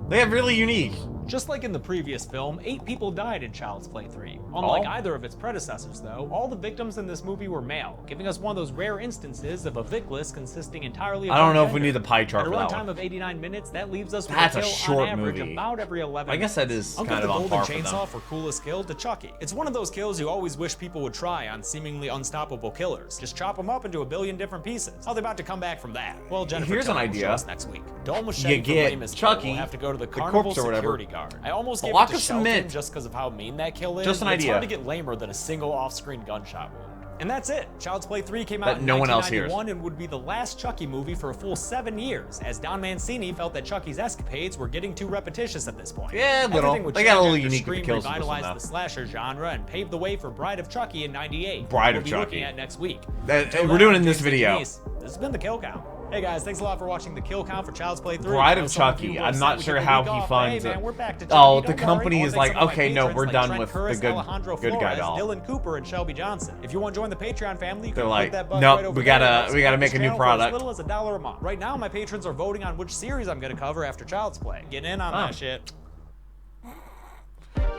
[SPEAKER 1] They have really unique.
[SPEAKER 2] Just like in the previous film, 8 people died in Child's Play 3. Unlike
[SPEAKER 1] Oh.
[SPEAKER 2] either of its predecessors, though, all the victims in this movie were male, giving us one of those rare instances of a Vic list consisting entirely of
[SPEAKER 1] I don't
[SPEAKER 2] one
[SPEAKER 1] know if we
[SPEAKER 2] gender.
[SPEAKER 1] need the pie chart
[SPEAKER 2] At a
[SPEAKER 1] for that
[SPEAKER 2] runtime
[SPEAKER 1] one.
[SPEAKER 2] of 89 minutes, that leaves us with
[SPEAKER 1] That's a
[SPEAKER 2] a kill
[SPEAKER 1] short
[SPEAKER 2] on average
[SPEAKER 1] movie.
[SPEAKER 2] about every 11
[SPEAKER 1] I guess that
[SPEAKER 2] minutes.
[SPEAKER 1] is
[SPEAKER 2] Uncle
[SPEAKER 1] kind
[SPEAKER 2] the
[SPEAKER 1] of on
[SPEAKER 2] Golden
[SPEAKER 1] par for them.
[SPEAKER 2] Chainsaw for coolest kill to Chucky. It's one of those kills you always wish people would try on seemingly unstoppable killers. Just chop them up into a billion different pieces. How are they about to come back from that? Well, Jennifer
[SPEAKER 1] Here's an
[SPEAKER 2] Tilly will show
[SPEAKER 1] idea.
[SPEAKER 2] us next week. Dome was
[SPEAKER 1] You
[SPEAKER 2] shaved
[SPEAKER 1] get
[SPEAKER 2] from Ramus
[SPEAKER 1] Chucky,
[SPEAKER 2] will have to go to the
[SPEAKER 1] the
[SPEAKER 2] carnival
[SPEAKER 1] corpse or whatever,
[SPEAKER 2] security guard. I almost gave
[SPEAKER 1] block
[SPEAKER 2] it to
[SPEAKER 1] of
[SPEAKER 2] Shelton
[SPEAKER 1] cement.
[SPEAKER 2] just because of how mean that kill is.
[SPEAKER 1] Just an
[SPEAKER 2] but it's
[SPEAKER 1] idea.
[SPEAKER 2] hard to get lamer than a single off-screen gunshot wound. And that's it. Child's Play 3 came out
[SPEAKER 1] That
[SPEAKER 2] in
[SPEAKER 1] no one else hears.
[SPEAKER 2] 1991 and would be the last Chucky movie for a full 7 years, as Don Mancini felt that Chucky's escapades were getting too repetitious at this point.
[SPEAKER 1] Yeah, little.
[SPEAKER 2] Everything would
[SPEAKER 1] They got a
[SPEAKER 2] change
[SPEAKER 1] little
[SPEAKER 2] after
[SPEAKER 1] unique with the
[SPEAKER 2] Scream
[SPEAKER 1] kills in this one,
[SPEAKER 2] revitalized
[SPEAKER 1] though.
[SPEAKER 2] the slasher genre and paved the way for Bride of Chucky in '98.
[SPEAKER 1] Bride
[SPEAKER 2] we'll
[SPEAKER 1] of
[SPEAKER 2] be
[SPEAKER 1] Chucky.
[SPEAKER 2] looking at next week.
[SPEAKER 1] We're doing it in this
[SPEAKER 2] James and
[SPEAKER 1] video.
[SPEAKER 2] Denise, this has been the Kill Count. Hey guys, thanks a lot for watching the Kill Count for Child's Play 3.
[SPEAKER 1] Bride
[SPEAKER 2] I know
[SPEAKER 1] of
[SPEAKER 2] some
[SPEAKER 1] Chucky.
[SPEAKER 2] you were
[SPEAKER 1] I'm
[SPEAKER 2] upset
[SPEAKER 1] not
[SPEAKER 2] we
[SPEAKER 1] sure
[SPEAKER 2] took a
[SPEAKER 1] how
[SPEAKER 2] week
[SPEAKER 1] he
[SPEAKER 2] off.
[SPEAKER 1] funds
[SPEAKER 2] Hey,
[SPEAKER 1] it.
[SPEAKER 2] man, we're back to
[SPEAKER 1] Oh,
[SPEAKER 2] Chucky,
[SPEAKER 1] the
[SPEAKER 2] don't
[SPEAKER 1] company
[SPEAKER 2] worry.
[SPEAKER 1] is
[SPEAKER 2] I
[SPEAKER 1] like,
[SPEAKER 2] wanna thank some of my
[SPEAKER 1] okay, no,
[SPEAKER 2] patrons
[SPEAKER 1] we're
[SPEAKER 2] like
[SPEAKER 1] done
[SPEAKER 2] Trent
[SPEAKER 1] with the
[SPEAKER 2] Curris,
[SPEAKER 1] good
[SPEAKER 2] Alejandro
[SPEAKER 1] guy
[SPEAKER 2] Flores,
[SPEAKER 1] doll.
[SPEAKER 2] Dylan Cooper, and Shelby Johnson. If you want to join the Patreon family, you can
[SPEAKER 1] They're
[SPEAKER 2] click
[SPEAKER 1] like,
[SPEAKER 2] that button
[SPEAKER 1] nope,
[SPEAKER 2] right over
[SPEAKER 1] we
[SPEAKER 2] there
[SPEAKER 1] gotta-
[SPEAKER 2] and
[SPEAKER 1] we gotta
[SPEAKER 2] support
[SPEAKER 1] make
[SPEAKER 2] this
[SPEAKER 1] a new
[SPEAKER 2] channel for
[SPEAKER 1] product.
[SPEAKER 2] as little as $1 a month. Right now, my patrons are voting on which series I'm going to cover after Child's Play. Get in on that shit.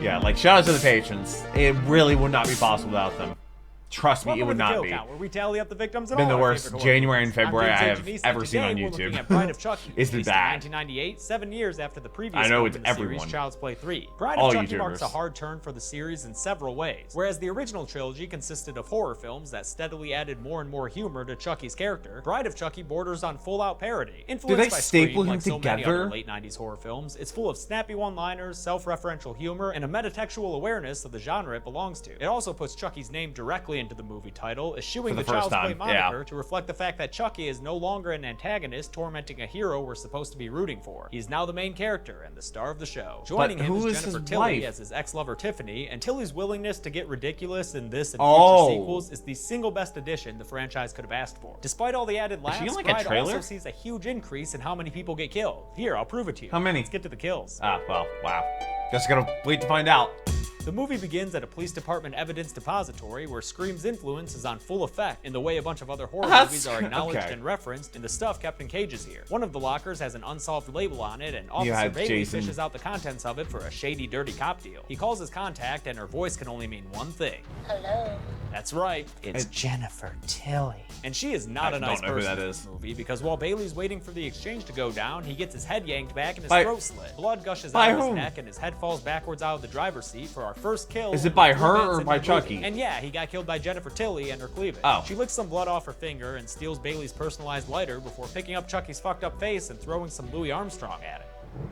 [SPEAKER 1] Yeah, like, shout out to the patrons. It really would not be possible without them. Trust me, it
[SPEAKER 2] Welcome
[SPEAKER 1] would
[SPEAKER 2] to the
[SPEAKER 1] not
[SPEAKER 2] Kill
[SPEAKER 1] be.
[SPEAKER 2] Count, where we tally up the victims in
[SPEAKER 1] Been
[SPEAKER 2] all
[SPEAKER 1] the
[SPEAKER 2] our
[SPEAKER 1] worst
[SPEAKER 2] favorite horror
[SPEAKER 1] January
[SPEAKER 2] movies.
[SPEAKER 1] and February
[SPEAKER 2] I'm
[SPEAKER 1] I
[SPEAKER 2] James
[SPEAKER 1] have
[SPEAKER 2] Janisse,
[SPEAKER 1] ever
[SPEAKER 2] and
[SPEAKER 1] seen on
[SPEAKER 2] today we're looking
[SPEAKER 1] YouTube.
[SPEAKER 2] at Bride of Chucky,
[SPEAKER 1] It's been
[SPEAKER 2] released in
[SPEAKER 1] bad.
[SPEAKER 2] 1998, 7 years after the previous
[SPEAKER 1] I know
[SPEAKER 2] film
[SPEAKER 1] it's
[SPEAKER 2] in the series,
[SPEAKER 1] everyone.
[SPEAKER 2] Child's Play 3. Bride
[SPEAKER 1] All
[SPEAKER 2] of Chucky
[SPEAKER 1] YouTubers.
[SPEAKER 2] marks a hard turn for the series in several ways. Whereas the original trilogy consisted of horror films that steadily added more and more humor to Chucky's character, Bride of Chucky borders on full-out parody. Influenced
[SPEAKER 1] they
[SPEAKER 2] by
[SPEAKER 1] staple
[SPEAKER 2] Scream,
[SPEAKER 1] him
[SPEAKER 2] like so many
[SPEAKER 1] together?
[SPEAKER 2] other late 90s horror films, it's full of snappy one-liners, self-referential humor, and a metatextual awareness of the genre it belongs to. It also puts Chucky's name directly into the movie title, eschewing
[SPEAKER 1] For the
[SPEAKER 2] the
[SPEAKER 1] first
[SPEAKER 2] Child's Play
[SPEAKER 1] time,
[SPEAKER 2] moniker to reflect the fact that Chucky is no longer an antagonist tormenting a hero we're supposed to be rooting for. He's now the main character and the star of the show. Joining him
[SPEAKER 1] who
[SPEAKER 2] is
[SPEAKER 1] is
[SPEAKER 2] Jennifer
[SPEAKER 1] his
[SPEAKER 2] Tilly
[SPEAKER 1] wife?
[SPEAKER 2] as his ex-lover Tiffany, and Tilly's willingness to get ridiculous in this and
[SPEAKER 1] Oh.
[SPEAKER 2] future sequels is the single best addition the franchise could have asked for. Despite all the added laughs,
[SPEAKER 1] in, like, a
[SPEAKER 2] Bride
[SPEAKER 1] trailer?
[SPEAKER 2] also sees a huge increase in how many people get killed. Here, I'll prove it to you.
[SPEAKER 1] How many?
[SPEAKER 2] Let's get to the kills.
[SPEAKER 1] Ah, well, wow. Just gotta wait to find out.
[SPEAKER 2] The movie begins at a police department evidence depository where Scream's influence is on full effect in the way a bunch of other horror
[SPEAKER 1] That's-
[SPEAKER 2] movies are acknowledged
[SPEAKER 1] okay.
[SPEAKER 2] and referenced in the stuff kept in cages here. One of the lockers has an unsolved label on it, and
[SPEAKER 1] You
[SPEAKER 2] Officer
[SPEAKER 1] have
[SPEAKER 2] Bailey
[SPEAKER 1] Jason.
[SPEAKER 2] fishes out the contents of it for a shady, dirty cop deal. He calls his contact, and her voice can only mean one thing.
[SPEAKER 5] Hello.
[SPEAKER 2] That's right.
[SPEAKER 7] It's Jennifer Tilly.
[SPEAKER 2] And she is not
[SPEAKER 1] I
[SPEAKER 2] a nice
[SPEAKER 1] don't know who
[SPEAKER 2] person
[SPEAKER 1] that
[SPEAKER 2] in
[SPEAKER 1] is.
[SPEAKER 2] this movie, because while Bailey's waiting for the exchange to go down, he gets his head yanked back and his
[SPEAKER 1] By-
[SPEAKER 2] throat slit. Blood gushes
[SPEAKER 1] By
[SPEAKER 2] out of his
[SPEAKER 1] whom?
[SPEAKER 2] neck, and his head falls backwards out of the driver's seat for our first kill.
[SPEAKER 1] Is it
[SPEAKER 2] in
[SPEAKER 1] by
[SPEAKER 2] the
[SPEAKER 1] her
[SPEAKER 2] 3
[SPEAKER 1] or
[SPEAKER 2] minutes into
[SPEAKER 1] by
[SPEAKER 2] the movie.
[SPEAKER 1] Chucky?
[SPEAKER 2] And yeah, he got killed by Jennifer Tilly and her cleavage.
[SPEAKER 1] Oh.
[SPEAKER 2] She licks some blood off her finger and steals Bailey's personalized lighter before picking up Chucky's fucked up face and throwing some Louis Armstrong at it.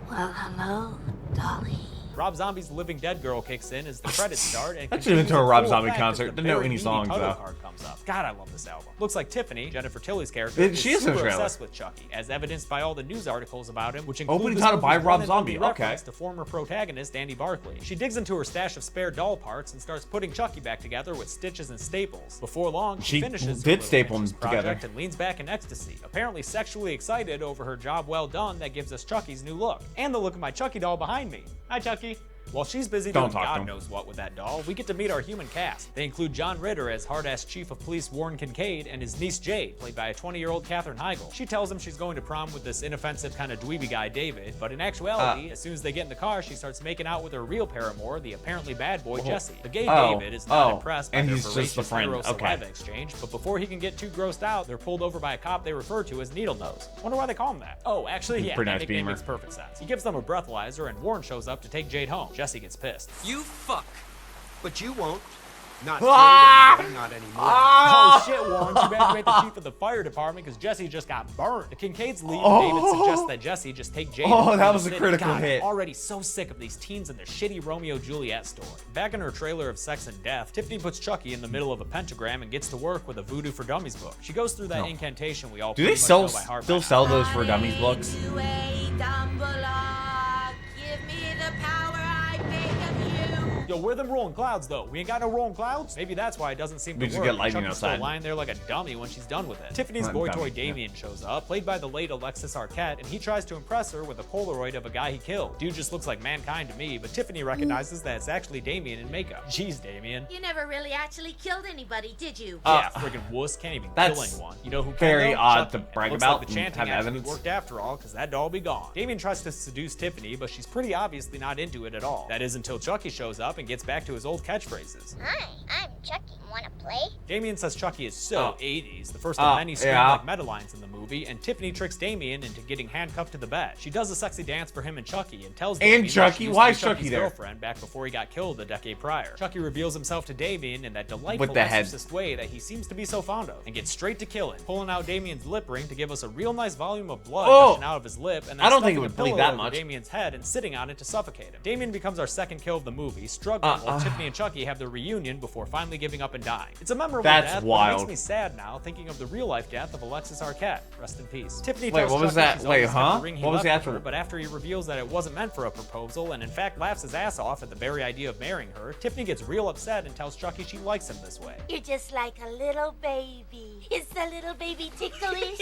[SPEAKER 5] Well, hello, Dolly.
[SPEAKER 2] Rob Zombie's Living Dead Girl kicks in as the credits start, and
[SPEAKER 1] I should've been to a
[SPEAKER 2] continues in
[SPEAKER 1] Rob
[SPEAKER 2] full
[SPEAKER 1] Zombie
[SPEAKER 2] effect as
[SPEAKER 1] concert.
[SPEAKER 2] the
[SPEAKER 1] Didn't know
[SPEAKER 2] very
[SPEAKER 1] any
[SPEAKER 2] meaty
[SPEAKER 1] songs,
[SPEAKER 2] title
[SPEAKER 1] though.
[SPEAKER 2] card comes up. God, I love this album. Looks like Tiffany, Jennifer Tilly's character,
[SPEAKER 1] It-
[SPEAKER 2] is
[SPEAKER 1] she is in the
[SPEAKER 2] super
[SPEAKER 1] trailer.
[SPEAKER 2] obsessed with Chucky, as evidenced by all the news articles about him, which include
[SPEAKER 1] Opening
[SPEAKER 2] this
[SPEAKER 1] title by
[SPEAKER 2] movie's
[SPEAKER 1] Rob
[SPEAKER 2] one and only
[SPEAKER 1] Zombie, okay.
[SPEAKER 2] reference to former protagonist Andy Barclay. She digs into her stash of spare doll parts and starts putting Chucky back together with stitches and staples. Before long, she
[SPEAKER 1] She
[SPEAKER 2] finishes
[SPEAKER 1] did
[SPEAKER 2] her
[SPEAKER 1] staple
[SPEAKER 2] little
[SPEAKER 1] them
[SPEAKER 2] project
[SPEAKER 1] together.
[SPEAKER 2] and leans back in ecstasy, apparently sexually excited over her job well done that gives us Chucky's new look. And the look of my Chucky doll behind me. Hi, Chucky. While she's busy
[SPEAKER 1] Don't
[SPEAKER 2] doing
[SPEAKER 1] talk to
[SPEAKER 2] God
[SPEAKER 1] him.
[SPEAKER 2] knows what with that doll, we get to meet our human cast. They include John Ritter as hard-ass Chief of Police Warren Kincaid and his niece Jade, played by a 20-year-old Katherine Heigl. She tells him she's going to prom with this inoffensive kind of dweeby guy David, but in actuality, as soon as they get in the car, she starts making out with her real paramour, the apparently bad boy Jesse. The gay
[SPEAKER 1] Oh,
[SPEAKER 2] David is not
[SPEAKER 1] oh,
[SPEAKER 2] impressed by
[SPEAKER 1] and
[SPEAKER 2] their
[SPEAKER 1] he's just the
[SPEAKER 2] voracious
[SPEAKER 1] friend,
[SPEAKER 2] hetero
[SPEAKER 1] okay.
[SPEAKER 2] saliva exchange, but before he can get too grossed out, they're pulled over by a cop they refer to as Needle Nose. Wonder why they call him that. Oh, actually, yeah,
[SPEAKER 1] Pretty
[SPEAKER 2] that
[SPEAKER 1] nice
[SPEAKER 2] nickname
[SPEAKER 1] Beamer.
[SPEAKER 2] makes perfect sense. He gives them a breathalyzer, and Warren shows up to take Jade home. Jesse gets pissed.
[SPEAKER 9] You fuck. But you won't. Not
[SPEAKER 1] Ah!
[SPEAKER 9] anyway, not anymore.
[SPEAKER 2] Oh shit, Warren, too bad you ain't the chief of the fire department because Jesse just got burned. The Kincaids leave and David suggests that Jesse just take Jade.
[SPEAKER 1] Oh,
[SPEAKER 2] to
[SPEAKER 1] that
[SPEAKER 2] the
[SPEAKER 1] was a
[SPEAKER 2] city.
[SPEAKER 1] critical
[SPEAKER 2] God,
[SPEAKER 1] hit.
[SPEAKER 2] I'm already so sick of these teens and their shitty Romeo-Juliet story. Back in her trailer of Sex and Death, Tiffany puts Chucky in the middle of a pentagram and gets to work with a Voodoo for Dummies book. She goes through that incantation we all
[SPEAKER 1] Do they
[SPEAKER 2] pretty much
[SPEAKER 1] still
[SPEAKER 2] know by heart
[SPEAKER 1] still
[SPEAKER 2] by now.
[SPEAKER 1] sell those for dummies books?
[SPEAKER 5] Give me the power I beg of you.
[SPEAKER 2] Yo, where them rolling clouds though? We ain't got no rolling clouds? Maybe that's why it doesn't seem
[SPEAKER 1] We
[SPEAKER 2] to
[SPEAKER 1] just
[SPEAKER 2] work.
[SPEAKER 1] get lightning
[SPEAKER 2] Chucky's
[SPEAKER 1] outside.
[SPEAKER 2] still lying there like a dummy when she's done with it. Tiffany's
[SPEAKER 1] Not
[SPEAKER 2] boy
[SPEAKER 1] dummy,
[SPEAKER 2] toy
[SPEAKER 1] yeah.
[SPEAKER 2] Damien shows up, played by the late Alexis Arquette, and he tries to impress her with a Polaroid of a guy he killed. Dude just looks like mankind to me, but Tiffany recognizes that it's actually Damien in makeup. Jeez, Damien.
[SPEAKER 5] You never really actually killed anybody, did you?
[SPEAKER 2] Yeah, friggin' wuss, can't even kill
[SPEAKER 1] That's
[SPEAKER 2] anyone. You know who can
[SPEAKER 1] very
[SPEAKER 2] though?
[SPEAKER 1] odd
[SPEAKER 2] Chucky.
[SPEAKER 1] to brag
[SPEAKER 2] It looks
[SPEAKER 1] about
[SPEAKER 2] like the
[SPEAKER 1] and
[SPEAKER 2] chanting
[SPEAKER 1] have
[SPEAKER 2] actually
[SPEAKER 1] evidence.
[SPEAKER 2] worked after all, because that doll be gone. Damien tries to seduce Tiffany, but she's pretty obviously not into it at all. That is until Chucky shows up and gets back to his old catchphrases.
[SPEAKER 5] Hi, I'm Chucky. Wanna play?
[SPEAKER 2] Damien says Chucky is so
[SPEAKER 1] Oh.
[SPEAKER 2] 80s, the first of many
[SPEAKER 1] yeah.
[SPEAKER 2] scream-like meta lines in the movie, and Tiffany tricks Damien into getting handcuffed to the bed. She does a sexy dance for him and Chucky and tells Damien that
[SPEAKER 1] Chucky?
[SPEAKER 2] she used
[SPEAKER 1] Why
[SPEAKER 2] to
[SPEAKER 1] is
[SPEAKER 2] be
[SPEAKER 1] Chucky
[SPEAKER 2] Chucky's
[SPEAKER 1] there?
[SPEAKER 2] girlfriend back before he got killed a decade prior. Chucky reveals himself to Damien in that delightful
[SPEAKER 1] the head.
[SPEAKER 2] exorcist way that he seems to be so fond of, and gets straight to killing, pulling out Damien's lip ring to give us a real nice volume of blood
[SPEAKER 1] Oh!
[SPEAKER 2] gushing out of his lip, and then
[SPEAKER 1] I don't think
[SPEAKER 2] stuffing
[SPEAKER 1] it would
[SPEAKER 2] a pillow
[SPEAKER 1] bleed that
[SPEAKER 2] over
[SPEAKER 1] much.
[SPEAKER 2] Damien's head and sitting on it to suffocate him. Damien becomes our second kill of the movie, struggling struggling while Tiffany and Chucky have their reunion before finally giving up and dying. It's a memorable
[SPEAKER 1] That's
[SPEAKER 2] death,
[SPEAKER 1] wild.
[SPEAKER 2] but it makes me sad now thinking of the real-life death of Alexis Arquette. Rest in peace. Tiffany
[SPEAKER 1] Wait,
[SPEAKER 2] tells
[SPEAKER 1] what was
[SPEAKER 2] Chucky
[SPEAKER 1] that?
[SPEAKER 2] she's
[SPEAKER 1] Wait,
[SPEAKER 2] always kept
[SPEAKER 1] huh?
[SPEAKER 2] the ring he
[SPEAKER 1] What was
[SPEAKER 2] left
[SPEAKER 1] the
[SPEAKER 2] for
[SPEAKER 1] actual-
[SPEAKER 2] her, but after he reveals that it wasn't meant for a proposal and in fact laughs his ass off at the very idea of marrying her, Tiffany gets real upset and tells Chucky she likes him this way.
[SPEAKER 5] You're just like a little baby. Is the little baby ticklish?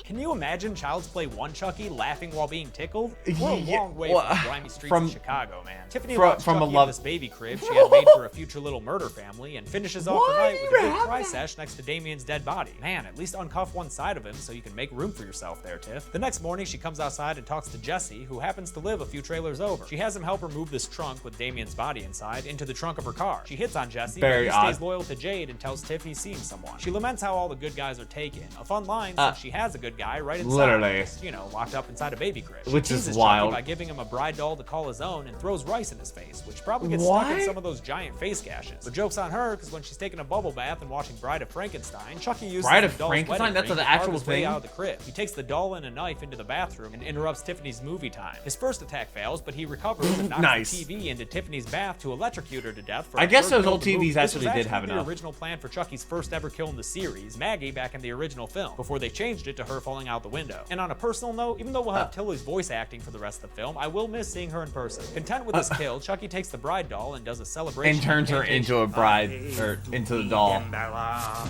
[SPEAKER 2] Can you imagine Child's Play 1 Chucky laughing while being tickled? We're a
[SPEAKER 1] Yeah,
[SPEAKER 2] long way
[SPEAKER 1] well,
[SPEAKER 2] from the grimy streets
[SPEAKER 1] from-
[SPEAKER 2] of Chicago, man. Tiffany
[SPEAKER 1] from-
[SPEAKER 2] locks
[SPEAKER 1] from a
[SPEAKER 2] Chucky
[SPEAKER 1] love-
[SPEAKER 2] in this baby crib she had made for a future little murder family and finishes off the
[SPEAKER 1] Why
[SPEAKER 2] night
[SPEAKER 1] do
[SPEAKER 2] with
[SPEAKER 1] you
[SPEAKER 2] a big
[SPEAKER 1] have
[SPEAKER 2] cry
[SPEAKER 1] that?
[SPEAKER 2] sesh next to Damien's dead body. Man, at least uncuff one side of him so you can make room for yourself there, Tiff. The next morning, she comes outside and talks to Jesse, who happens to live a few trailers over. She has him help her move this trunk with Damien's body inside into the trunk of her car. She hits on Jesse,
[SPEAKER 1] Very
[SPEAKER 2] but he stays
[SPEAKER 1] odd.
[SPEAKER 2] loyal to Jade and tells Tiff he's seeing someone. She laments how all the good guys are taken. A fun line since she has a good guy right inside.
[SPEAKER 1] Literally.
[SPEAKER 2] Just, you know, locked up inside a baby crib. She
[SPEAKER 1] Which is
[SPEAKER 2] teases
[SPEAKER 1] wild.
[SPEAKER 2] Chucky by giving him a bride doll to call his own and throws rice in his face, which probably gets
[SPEAKER 1] What?
[SPEAKER 2] stuck in some of those giant face gashes. But joke's on her, because when she's taking a bubble bath and watching Bride of Frankenstein, Chucky uses
[SPEAKER 1] Bride
[SPEAKER 2] the
[SPEAKER 1] of
[SPEAKER 2] doll's
[SPEAKER 1] Frankenstein?
[SPEAKER 2] wedding
[SPEAKER 1] That's
[SPEAKER 2] ring
[SPEAKER 1] an
[SPEAKER 2] to carve
[SPEAKER 1] actual
[SPEAKER 2] his way
[SPEAKER 1] thing?
[SPEAKER 2] out of the crib. He takes the doll and a knife into the bathroom and interrupts Tiffany's movie time. His first attack fails, but he recovers and knocks
[SPEAKER 1] Nice.
[SPEAKER 2] the TV into Tiffany's bath to electrocute her to death. For
[SPEAKER 1] I
[SPEAKER 2] a
[SPEAKER 1] guess
[SPEAKER 2] third
[SPEAKER 1] those
[SPEAKER 2] kill
[SPEAKER 1] old
[SPEAKER 2] of the movie.
[SPEAKER 1] TVs
[SPEAKER 2] This
[SPEAKER 1] actually
[SPEAKER 2] was
[SPEAKER 1] did have
[SPEAKER 2] the
[SPEAKER 1] enough.
[SPEAKER 2] original plan for Chucky's first ever kill in the series, Maggie, back in the original film, before they changed it to her falling out the window. And on a personal note, even though we'll have Tilly's voice acting for the rest of the film, I will miss seeing her in person. Content with this kill, Chucky takes the bride doll and does a celebration.
[SPEAKER 1] And turns her into a bride, or into the doll.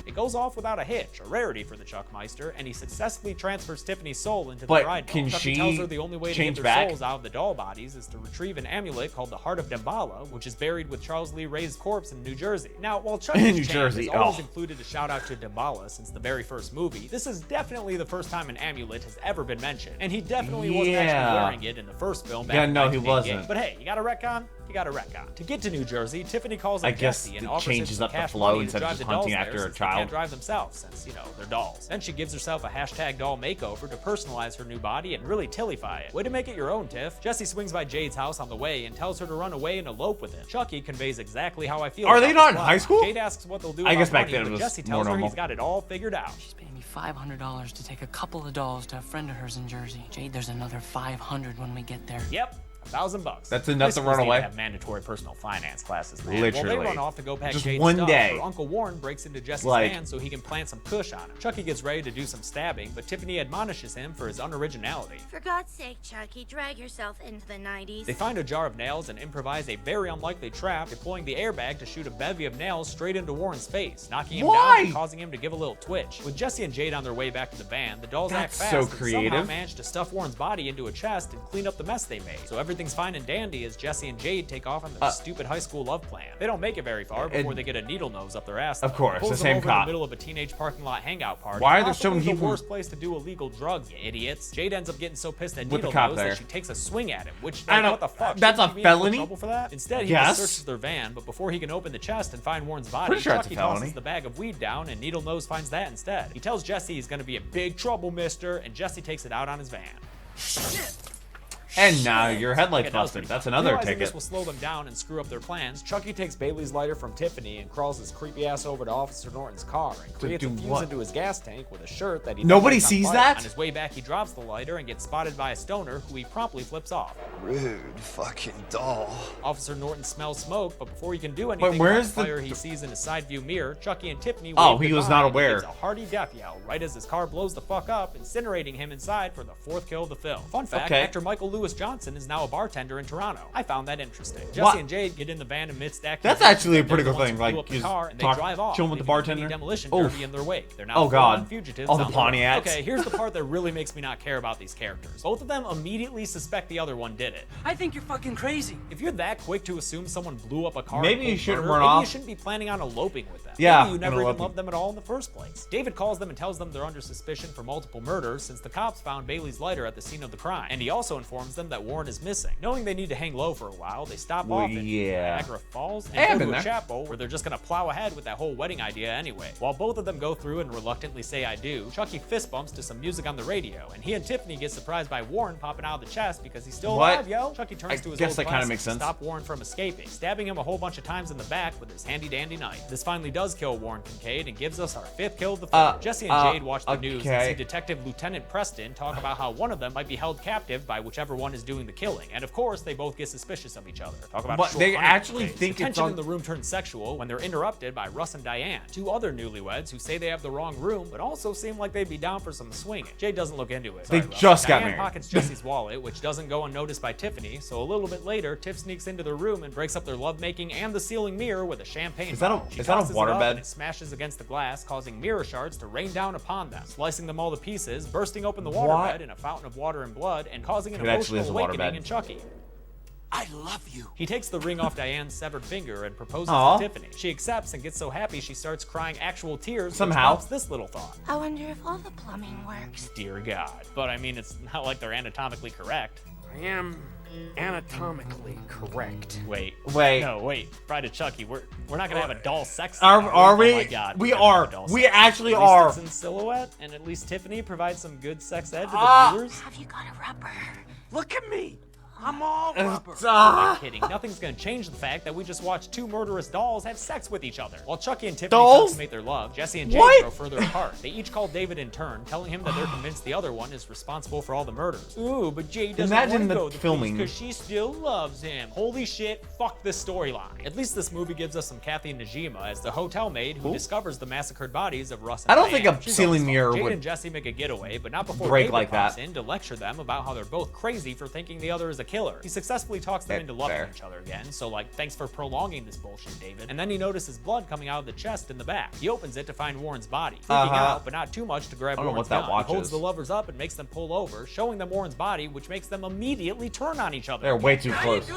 [SPEAKER 2] It goes off without a hitch, a rarity for the Chuckmeister, and he successfully transfers Tiffany's soul into the
[SPEAKER 1] But
[SPEAKER 2] bride doll.
[SPEAKER 1] can
[SPEAKER 2] Chucky
[SPEAKER 1] she
[SPEAKER 2] tells her the only way to get
[SPEAKER 1] change
[SPEAKER 2] their
[SPEAKER 1] back?
[SPEAKER 2] souls out of the doll bodies is to retrieve an amulet called the Heart of Damballa, which is buried with Charles Lee Ray's corpse in New Jersey. Now, while Chucky's
[SPEAKER 1] New
[SPEAKER 2] chant
[SPEAKER 1] Jersey,
[SPEAKER 2] has always
[SPEAKER 1] oh.
[SPEAKER 2] included a shout out to Damballa since the very first movie, this is definitely the first time an amulet has ever been mentioned, and he definitely wasn't actually
[SPEAKER 1] Yeah.
[SPEAKER 2] wearing it in the first film back
[SPEAKER 1] Yeah,
[SPEAKER 2] in
[SPEAKER 1] no, he
[SPEAKER 2] 1988.
[SPEAKER 1] wasn't.
[SPEAKER 2] But hey, you got a retcon? You got a retcon. To get to New Jersey, Tiffany calls up
[SPEAKER 1] I guess
[SPEAKER 2] Jesse and
[SPEAKER 1] it
[SPEAKER 2] offers him
[SPEAKER 1] changes
[SPEAKER 2] some
[SPEAKER 1] up the
[SPEAKER 2] cash
[SPEAKER 1] flow
[SPEAKER 2] money to
[SPEAKER 1] instead of
[SPEAKER 2] drive
[SPEAKER 1] just
[SPEAKER 2] the dolls
[SPEAKER 1] hunting
[SPEAKER 2] there
[SPEAKER 1] after a
[SPEAKER 2] since they
[SPEAKER 1] child.
[SPEAKER 2] can't drive themselves since, you know, they're dolls. Then she gives herself a hashtag doll makeover to personalize her new body and really tillify it. Way to make it your own, Tiff. Jesse swings by Jade's house on the way and tells her to run away and elope with him. Chucky conveys exactly how I feel.
[SPEAKER 1] Are
[SPEAKER 2] about
[SPEAKER 1] they not
[SPEAKER 2] this
[SPEAKER 1] in
[SPEAKER 2] plot.
[SPEAKER 1] high school?
[SPEAKER 2] Jade asks what they'll do
[SPEAKER 1] I
[SPEAKER 2] about
[SPEAKER 1] guess back
[SPEAKER 2] money,
[SPEAKER 1] then it
[SPEAKER 2] but
[SPEAKER 1] was
[SPEAKER 2] Jesse
[SPEAKER 1] more
[SPEAKER 2] tells her
[SPEAKER 1] normal.
[SPEAKER 2] he's got it all figured out.
[SPEAKER 10] She's paying me $500 to take a couple of dolls to a friend of hers in Jersey. Jade, there's another $500 when we get there.
[SPEAKER 2] Yep. $1,000.
[SPEAKER 1] That's enough
[SPEAKER 2] High
[SPEAKER 1] to run
[SPEAKER 2] schools need
[SPEAKER 1] away.
[SPEAKER 2] Have mandatory personal finance classes, man.
[SPEAKER 1] Literally.
[SPEAKER 2] While they run off to go pack
[SPEAKER 1] Just
[SPEAKER 2] Jade's
[SPEAKER 1] one
[SPEAKER 2] stuff,
[SPEAKER 1] day.
[SPEAKER 2] her Uncle Warren breaks into Jesse's
[SPEAKER 1] Like-
[SPEAKER 2] van so he can plant some kush on him. Chucky gets ready to do some stabbing, but Tiffany admonishes him for his unoriginality.
[SPEAKER 5] For God's sake, Chucky, drag yourself into the 90s.
[SPEAKER 2] They find a jar of nails and improvise a very unlikely trap, deploying the airbag to shoot a bevy of nails straight into Warren's face, knocking him
[SPEAKER 1] Why?
[SPEAKER 2] down and causing him to give a little twitch. With Jesse and Jade on their way back to the van, the dolls
[SPEAKER 1] That's
[SPEAKER 2] act fast
[SPEAKER 1] so
[SPEAKER 2] and somehow
[SPEAKER 1] creative.
[SPEAKER 2] manage to stuff Warren's body into a chest and clean up the mess they made. So everything's fine and dandy as Jesse and Jade take off on their stupid high school love plan. They don't make it very far before they get a needle nose up their ass.
[SPEAKER 1] Of course,
[SPEAKER 2] Pulls
[SPEAKER 1] the
[SPEAKER 2] them
[SPEAKER 1] same
[SPEAKER 2] over
[SPEAKER 1] cop.
[SPEAKER 2] in the middle of a teenage parking lot hangout party.
[SPEAKER 1] Why are there so
[SPEAKER 2] Possibly
[SPEAKER 1] many
[SPEAKER 2] the
[SPEAKER 1] people-
[SPEAKER 2] worst place to do illegal drugs, you idiots. Jade ends up getting so pissed at
[SPEAKER 1] With the
[SPEAKER 2] Needle
[SPEAKER 1] cop
[SPEAKER 2] Nose
[SPEAKER 1] there.
[SPEAKER 2] that she takes a swing at him, which,
[SPEAKER 1] I
[SPEAKER 2] like,
[SPEAKER 1] don't-
[SPEAKER 2] what the fuck?
[SPEAKER 1] that's a
[SPEAKER 2] Shouldn't he be in
[SPEAKER 1] felony?
[SPEAKER 2] trouble for that? Instead, he
[SPEAKER 1] Yes.
[SPEAKER 2] just searches their van, but before he can open the chest and find Warren's body,
[SPEAKER 1] Pretty sure it's a
[SPEAKER 2] Chucky
[SPEAKER 1] felony.
[SPEAKER 2] tosses the bag of weed down, and Needle Nose finds that instead. He tells Jesse he's gonna be in big trouble, mister, and Jesse takes it out on his van.
[SPEAKER 1] And now your headlight's
[SPEAKER 2] Okay, that was
[SPEAKER 1] busted.
[SPEAKER 2] pretty
[SPEAKER 1] That's
[SPEAKER 2] fun.
[SPEAKER 1] another
[SPEAKER 2] Realizing
[SPEAKER 1] ticket.
[SPEAKER 2] This will slow them down and screw up their plans. Chucky takes Bailey's lighter from Tiffany and crawls his creepy ass over to Officer Norton's car and creates a
[SPEAKER 1] do
[SPEAKER 2] fuse
[SPEAKER 1] what?
[SPEAKER 2] into his gas tank with a shirt that he
[SPEAKER 1] Nobody
[SPEAKER 2] lights on
[SPEAKER 1] sees
[SPEAKER 2] fire.
[SPEAKER 1] that?
[SPEAKER 2] On his way back, he drops the lighter and gets spotted by a stoner who he promptly flips off.
[SPEAKER 9] Rude fucking doll.
[SPEAKER 2] Officer Norton smells smoke, but before he can do anything
[SPEAKER 1] where
[SPEAKER 2] about
[SPEAKER 1] is
[SPEAKER 2] the
[SPEAKER 1] the-
[SPEAKER 2] fire he sees in his side view mirror, Chucky and Tiffany
[SPEAKER 1] Oh,
[SPEAKER 2] wave
[SPEAKER 1] he was
[SPEAKER 2] goodbye,
[SPEAKER 1] not
[SPEAKER 2] and he
[SPEAKER 1] aware.
[SPEAKER 2] gives a hearty death yell right as his car blows the fuck up, incinerating him inside for the 4th kill of the film. Fun fact,
[SPEAKER 1] Okay.
[SPEAKER 2] actor Michael Lewis Johnson is now a bartender in Toronto. I found that interesting. Jesse
[SPEAKER 1] What?
[SPEAKER 2] and Jade get in the van amidst acting.
[SPEAKER 1] That's actually a
[SPEAKER 2] They're
[SPEAKER 1] pretty
[SPEAKER 2] the
[SPEAKER 1] cool
[SPEAKER 2] ones
[SPEAKER 1] thing,
[SPEAKER 2] who
[SPEAKER 1] like,
[SPEAKER 2] blew up the
[SPEAKER 1] just
[SPEAKER 2] car, and they
[SPEAKER 1] talk-
[SPEAKER 2] drive off,
[SPEAKER 1] chilling with the
[SPEAKER 2] leaving
[SPEAKER 1] bartender.
[SPEAKER 2] Mini demolition
[SPEAKER 1] Oof.
[SPEAKER 2] derby in their wake. They're now
[SPEAKER 1] Oh, God.
[SPEAKER 2] full-on fugitives.
[SPEAKER 1] Oh, the
[SPEAKER 2] on the road.
[SPEAKER 1] Pontiacs.
[SPEAKER 2] Okay, here's the part that really makes me not care about these characters. Both of them immediately suspect the other one did it.
[SPEAKER 6] I think you're fucking crazy.
[SPEAKER 2] If you're that quick to assume someone blew up a car,
[SPEAKER 1] Maybe
[SPEAKER 2] in
[SPEAKER 1] you
[SPEAKER 2] cold
[SPEAKER 1] shouldn't
[SPEAKER 2] murder,
[SPEAKER 1] run
[SPEAKER 2] maybe
[SPEAKER 1] off.
[SPEAKER 2] you shouldn't be planning on eloping with them.
[SPEAKER 1] Yeah,
[SPEAKER 2] Maybe you never even
[SPEAKER 1] eloping.
[SPEAKER 2] loved them at all in the first place. David calls them and tells them they're under suspicion for multiple murders since the cops found Bailey's lighter at the scene of the crime. And he also informs them that Warren is missing. Knowing they need to hang low for a while, they stop
[SPEAKER 1] Well,
[SPEAKER 2] off in
[SPEAKER 1] yeah.
[SPEAKER 2] Niagara Falls
[SPEAKER 1] Hey, I've
[SPEAKER 2] and go
[SPEAKER 1] been
[SPEAKER 2] to a
[SPEAKER 1] there.
[SPEAKER 2] chapel where they're just gonna plow ahead with that whole wedding idea anyway. While both of them go through and reluctantly say I do, Chucky fist bumps to some music on the radio, and he and Tiffany get surprised by Warren popping out of the chest because he's still
[SPEAKER 1] What?
[SPEAKER 2] alive, yo. Chucky turns
[SPEAKER 1] I
[SPEAKER 2] to his
[SPEAKER 1] guess
[SPEAKER 2] old
[SPEAKER 1] that kinda
[SPEAKER 2] classic
[SPEAKER 1] makes
[SPEAKER 2] to
[SPEAKER 1] sense.
[SPEAKER 2] stop Warren from escaping, stabbing him a whole bunch of times in the back with his handy-dandy knife. This finally does kill Warren Kincaid and gives us our 5th kill of the film. Jesse and Jade watch the news and
[SPEAKER 1] okay.
[SPEAKER 2] see Detective Lieutenant Preston talk about how one of them might be held captive by whichever one one is doing the killing, and of course, they both get suspicious of each other. Talk about
[SPEAKER 1] But
[SPEAKER 2] a short
[SPEAKER 1] they
[SPEAKER 2] honeymoon
[SPEAKER 1] actually
[SPEAKER 2] phase.
[SPEAKER 1] think
[SPEAKER 2] the
[SPEAKER 1] it's
[SPEAKER 2] tension
[SPEAKER 1] on-
[SPEAKER 2] in the room turns sexual when they're interrupted by Russ and Diane, two other newlyweds who say they have the wrong room, but also seem like they'd be down for some swinging. Jade doesn't look into it.
[SPEAKER 1] They
[SPEAKER 2] Sorry, Russ.
[SPEAKER 1] just got
[SPEAKER 2] Diane
[SPEAKER 1] married.
[SPEAKER 2] pockets Jesse's wallet, which doesn't go unnoticed by Tiffany, so a little bit later, Tiff sneaks into the room and breaks up their lovemaking and the ceiling mirror with a champagne bottle. She tosses it up
[SPEAKER 1] waterbed?
[SPEAKER 2] and it smashes against the glass, causing mirror shards to rain down upon them, slicing them all to pieces, bursting open the waterbed in a fountain of water and blood, and causing an
[SPEAKER 1] It actually
[SPEAKER 2] emotional
[SPEAKER 1] is a
[SPEAKER 2] awakening
[SPEAKER 1] waterbed.
[SPEAKER 2] in Chucky.
[SPEAKER 7] I love you.
[SPEAKER 2] He takes the ring off Diane's severed finger and proposes
[SPEAKER 1] Aw.
[SPEAKER 2] to Tiffany. She accepts and gets so happy she starts crying actual tears.
[SPEAKER 1] Somehow.
[SPEAKER 2] Which prompts this little thought.
[SPEAKER 5] I wonder if all the plumbing works.
[SPEAKER 2] Dear God. But I mean, it's not like they're anatomically correct.
[SPEAKER 7] I am anatomically correct.
[SPEAKER 2] Wait.
[SPEAKER 1] Wait.
[SPEAKER 2] No, wait. Bride of Chucky, we're not gonna have a doll sex scene.
[SPEAKER 1] Are we?
[SPEAKER 2] Oh my God.
[SPEAKER 1] We
[SPEAKER 2] we're gonna have
[SPEAKER 1] are.
[SPEAKER 2] a doll
[SPEAKER 1] We
[SPEAKER 2] sex scene.
[SPEAKER 1] actually
[SPEAKER 2] At least
[SPEAKER 1] are.
[SPEAKER 2] It's in silhouette, and at least Tiffany provides some good sex ed to the viewers.
[SPEAKER 5] Have you got a rubber?
[SPEAKER 7] Look at me. I'm all rubber.
[SPEAKER 2] I'm kidding. Nothing's gonna change the fact that we just watched two murderous dolls have sex with each other. While Chucky and Tiffany
[SPEAKER 1] Dolls?
[SPEAKER 2] consummate their love, Jesse and Jade
[SPEAKER 1] What?
[SPEAKER 2] grow further apart. They each call David in turn, telling him that they're convinced the other one is responsible for all the murders. Ooh, but Jade doesn't
[SPEAKER 1] Imagine
[SPEAKER 2] want to
[SPEAKER 1] the
[SPEAKER 2] go to
[SPEAKER 1] filming.
[SPEAKER 2] because she still loves him. Holy shit, fuck this storyline. At least this movie gives us some Kathy Najima as the hotel maid who discovers the massacred bodies of Russ and
[SPEAKER 1] I don't think
[SPEAKER 2] Diane.
[SPEAKER 1] a
[SPEAKER 2] She's
[SPEAKER 1] ceiling
[SPEAKER 2] almost fun.
[SPEAKER 1] mirror
[SPEAKER 2] Jade
[SPEAKER 1] would
[SPEAKER 2] and Jesse make a getaway, but not before
[SPEAKER 1] break
[SPEAKER 2] David
[SPEAKER 1] like
[SPEAKER 2] pops
[SPEAKER 1] that.
[SPEAKER 2] in to lecture them about how they're both crazy for thinking the other is a killer. He successfully talks them into loving
[SPEAKER 1] Fair.
[SPEAKER 2] each other again, so like, thanks for prolonging this bullshit, David. And then he notices blood coming out of the chest in the back. He opens it to find Warren's body, freaking out, but not too much to grab
[SPEAKER 1] I don't know
[SPEAKER 2] Warren's
[SPEAKER 1] what that
[SPEAKER 2] gun.
[SPEAKER 1] watch
[SPEAKER 2] He holds
[SPEAKER 1] is.
[SPEAKER 2] the lovers up and makes them pull over, showing them Warren's body, which makes them immediately turn on each other.
[SPEAKER 1] They're way too close.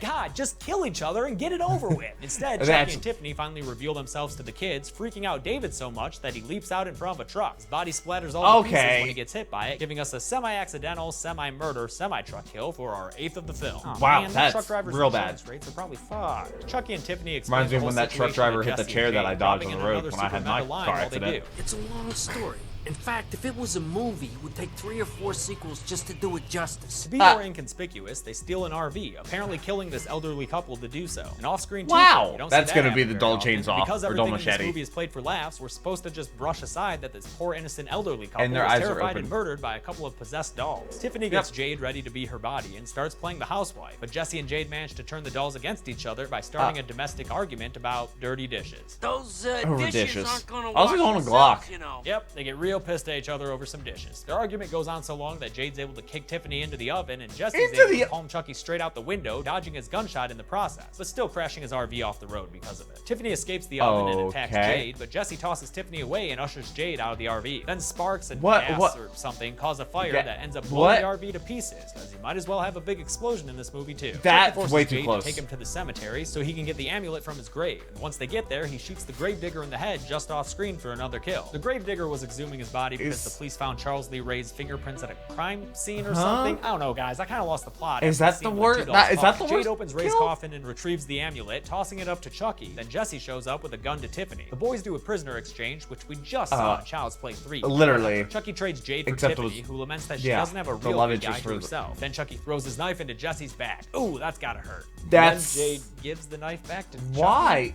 [SPEAKER 2] God, just kill each other and get it over with. Instead, Chucky
[SPEAKER 1] That's-
[SPEAKER 2] and Tiffany finally reveal themselves to the kids, freaking out David so much that he leaps out in front of a truck. His body splatters all to pieces
[SPEAKER 1] Okay.
[SPEAKER 2] when he gets hit by it, giving us a semi-accidental, semi-murder, semi-truck kill for our 8th of the film. Oh,
[SPEAKER 1] Wow,
[SPEAKER 2] man, the
[SPEAKER 1] that's
[SPEAKER 2] truck driver's
[SPEAKER 1] real
[SPEAKER 2] insurance
[SPEAKER 1] bad.
[SPEAKER 2] rates are probably fucked. Chucky and Tiffany explain
[SPEAKER 1] Reminds me
[SPEAKER 2] the
[SPEAKER 1] of
[SPEAKER 2] whole
[SPEAKER 1] when that truck
[SPEAKER 2] situation to
[SPEAKER 1] driver hit the
[SPEAKER 2] Jesse
[SPEAKER 1] chair
[SPEAKER 2] and
[SPEAKER 1] that I
[SPEAKER 2] Jade,
[SPEAKER 1] dodged
[SPEAKER 2] dropping
[SPEAKER 1] on
[SPEAKER 2] in
[SPEAKER 1] the road
[SPEAKER 2] another
[SPEAKER 1] when I had my
[SPEAKER 2] super meta line
[SPEAKER 1] car
[SPEAKER 2] while they
[SPEAKER 1] accident.
[SPEAKER 2] do.
[SPEAKER 7] It's a long story. In fact, if it was a movie, it would take 3 or 4 sequels just to do it justice.
[SPEAKER 2] To be more inconspicuous, they steal an RV, apparently killing this elderly couple to do so. An off-screen
[SPEAKER 1] Wow,
[SPEAKER 2] two-shot. You don't see
[SPEAKER 1] that's
[SPEAKER 2] that
[SPEAKER 1] gonna
[SPEAKER 2] happen
[SPEAKER 1] be the
[SPEAKER 2] very
[SPEAKER 1] dull
[SPEAKER 2] often.
[SPEAKER 1] chainsaw
[SPEAKER 2] Because
[SPEAKER 1] or dull
[SPEAKER 2] everything in this
[SPEAKER 1] machete.
[SPEAKER 2] movie is played for laughs, we're supposed to just brush aside that this poor innocent elderly couple
[SPEAKER 1] And their
[SPEAKER 2] was
[SPEAKER 1] eyes are
[SPEAKER 2] terrified
[SPEAKER 1] open.
[SPEAKER 2] and murdered by a couple of possessed dolls. Tiffany gets Jade ready to be her body and starts playing the housewife, but Jesse and Jade manage to turn the dolls against each other by starting a domestic argument about dirty dishes.
[SPEAKER 7] Those
[SPEAKER 1] Over
[SPEAKER 7] dishes
[SPEAKER 1] dishes.
[SPEAKER 7] aren't gonna
[SPEAKER 1] I was
[SPEAKER 7] wash
[SPEAKER 1] going a
[SPEAKER 7] themselves,
[SPEAKER 1] Glock.
[SPEAKER 7] you know.
[SPEAKER 2] Yep, they get real pissed at each other over some dishes. Their argument goes on so long that Jade's able to kick Tiffany into the oven, and Jesse's
[SPEAKER 1] Into
[SPEAKER 2] able
[SPEAKER 1] the-
[SPEAKER 2] to palm Chucky straight out the window, dodging his gunshot in the process, but still crashing his RV off the road because of it. Tiffany escapes the oven and attacks
[SPEAKER 1] Okay.
[SPEAKER 2] Jade, but Jesse tosses Tiffany away and ushers Jade out of the RV. Then sparks and
[SPEAKER 1] What-
[SPEAKER 2] gas
[SPEAKER 1] what-
[SPEAKER 2] or something cause a fire
[SPEAKER 1] Ga-
[SPEAKER 2] that ends up blowing
[SPEAKER 1] what?
[SPEAKER 2] the RV to pieces, because you might as well have a big explosion in this movie too.
[SPEAKER 1] That's
[SPEAKER 2] Chucky forces
[SPEAKER 1] way too
[SPEAKER 2] Jade
[SPEAKER 1] close.
[SPEAKER 2] to take him to the cemetery so he can get the amulet from his grave. And once they get there, he shoots the gravedigger in the head just off screen for another kill. The gravedigger was exhuming his body because the police found Charles Lee Ray's fingerprints at a crime scene or something. I don't know, guys. I kind of lost the plot.
[SPEAKER 1] Is
[SPEAKER 2] after
[SPEAKER 1] that
[SPEAKER 2] seeing
[SPEAKER 1] the
[SPEAKER 2] two
[SPEAKER 1] wor-
[SPEAKER 2] dolls
[SPEAKER 1] that- is that
[SPEAKER 2] fuck.
[SPEAKER 1] the
[SPEAKER 2] Jade
[SPEAKER 1] worst
[SPEAKER 2] opens Ray's
[SPEAKER 1] kill?
[SPEAKER 2] coffin and retrieves the amulet, tossing it up to Chucky. Then Jesse shows up with a gun to Tiffany. The boys do a prisoner exchange, which we just saw in Child's Play 3.
[SPEAKER 1] Literally.
[SPEAKER 2] Chucky trades Jade for
[SPEAKER 1] Except it
[SPEAKER 2] Tiffany,
[SPEAKER 1] was-
[SPEAKER 2] who laments that she
[SPEAKER 1] yeah,
[SPEAKER 2] doesn't have a
[SPEAKER 1] the
[SPEAKER 2] real
[SPEAKER 1] love
[SPEAKER 2] good guy
[SPEAKER 1] interest
[SPEAKER 2] to
[SPEAKER 1] for-
[SPEAKER 2] herself. Then Chucky throws his knife into Jesse's back. Ooh, that's gotta hurt.
[SPEAKER 1] That's-
[SPEAKER 2] Then Jade gives the knife back to Chucky.
[SPEAKER 1] Why?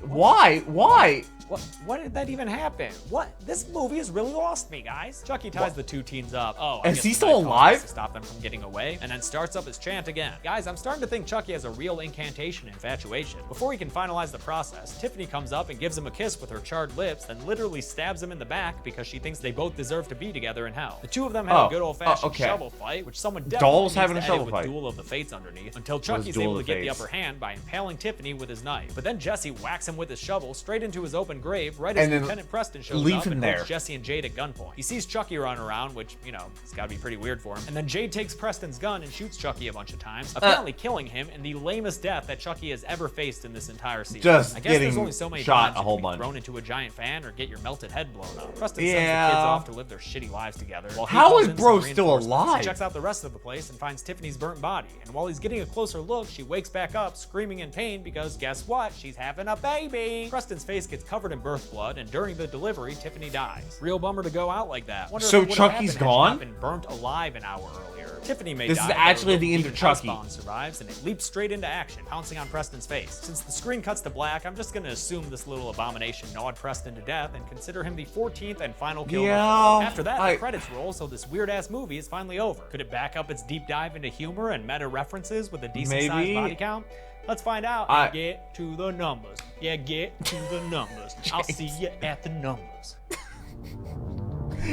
[SPEAKER 1] Why?
[SPEAKER 2] What did that even happen? What? This movie has really lost me, guys. Chucky ties the two teens up. Oh, I
[SPEAKER 1] Is
[SPEAKER 2] guess
[SPEAKER 1] he
[SPEAKER 2] the
[SPEAKER 1] still
[SPEAKER 2] knife causes
[SPEAKER 1] alive?
[SPEAKER 2] to stop them from getting away, and then starts up his chant again. Guys, I'm starting to think Chucky has a real incantation infatuation. Before he can finalize the process, Tiffany comes up and gives him a kiss with her charred lips, then literally stabs him in the back because she thinks they both deserve to be together in hell. The two of them have a good old-fashioned
[SPEAKER 1] okay.
[SPEAKER 2] shovel fight, which someone definitely
[SPEAKER 1] Dolls
[SPEAKER 2] needs
[SPEAKER 1] having
[SPEAKER 2] to
[SPEAKER 1] a
[SPEAKER 2] edit
[SPEAKER 1] shovel
[SPEAKER 2] with
[SPEAKER 1] fight.
[SPEAKER 2] Duel of the Fates underneath, until Chucky's
[SPEAKER 1] Duel
[SPEAKER 2] able
[SPEAKER 1] of
[SPEAKER 2] to
[SPEAKER 1] the
[SPEAKER 2] get the
[SPEAKER 1] Fates?
[SPEAKER 2] upper hand by impaling Tiffany with his knife. But then Jesse whacks him with his shovel straight into his open grave right as
[SPEAKER 1] And then
[SPEAKER 2] Lieutenant Preston shows
[SPEAKER 1] leave
[SPEAKER 2] up
[SPEAKER 1] him
[SPEAKER 2] and
[SPEAKER 1] there.
[SPEAKER 2] holds Jesse and Jade at gunpoint. He sees Chucky run around, which, you know, it's gotta be pretty weird for him. And then Jade takes Preston's gun and shoots Chucky a bunch of times, apparently killing him in the lamest death that Chucky has ever faced in this entire season.
[SPEAKER 1] Just
[SPEAKER 2] I guess there's
[SPEAKER 1] getting
[SPEAKER 2] only so many
[SPEAKER 1] shot
[SPEAKER 2] times
[SPEAKER 1] a
[SPEAKER 2] you
[SPEAKER 1] whole
[SPEAKER 2] can be
[SPEAKER 1] bunch.
[SPEAKER 2] thrown into a giant fan or get your melted head blown up. Preston sends the
[SPEAKER 1] Yeah.
[SPEAKER 2] kids off to live their shitty lives together. While he
[SPEAKER 1] How
[SPEAKER 2] calls
[SPEAKER 1] is
[SPEAKER 2] in
[SPEAKER 1] bro
[SPEAKER 2] some
[SPEAKER 1] still
[SPEAKER 2] reinforcements.
[SPEAKER 1] alive?
[SPEAKER 2] He checks out the rest of the place and finds Tiffany's burnt body. And while he's getting a closer look, she wakes back up, screaming in pain because guess what? She's having a baby. Preston's face gets covered in birth blood, and during the delivery, Tiffany dies. Real bummer to go out like that. Wonder if
[SPEAKER 1] So
[SPEAKER 2] it would've
[SPEAKER 1] Chucky's
[SPEAKER 2] happened had she
[SPEAKER 1] gone?
[SPEAKER 2] not been burnt alive an hour earlier. Tiffany may
[SPEAKER 1] This
[SPEAKER 2] die,
[SPEAKER 1] is
[SPEAKER 2] but
[SPEAKER 1] actually
[SPEAKER 2] her
[SPEAKER 1] the end of
[SPEAKER 2] demon
[SPEAKER 1] Chucky.
[SPEAKER 2] housepawn survives, and it leaps straight into action, pouncing on Preston's face. Since the screen cuts to black, I'm just gonna assume this little abomination gnawed Preston to death and consider him the 14th and final kill.
[SPEAKER 1] Yeah,
[SPEAKER 2] After that, the credits roll, so this weird-ass movie is finally over. Could it back up its deep dive into humor and meta references with a decent-sized body count? Let's find out and get to the numbers. Yeah, get to the numbers. I'll see you at the numbers.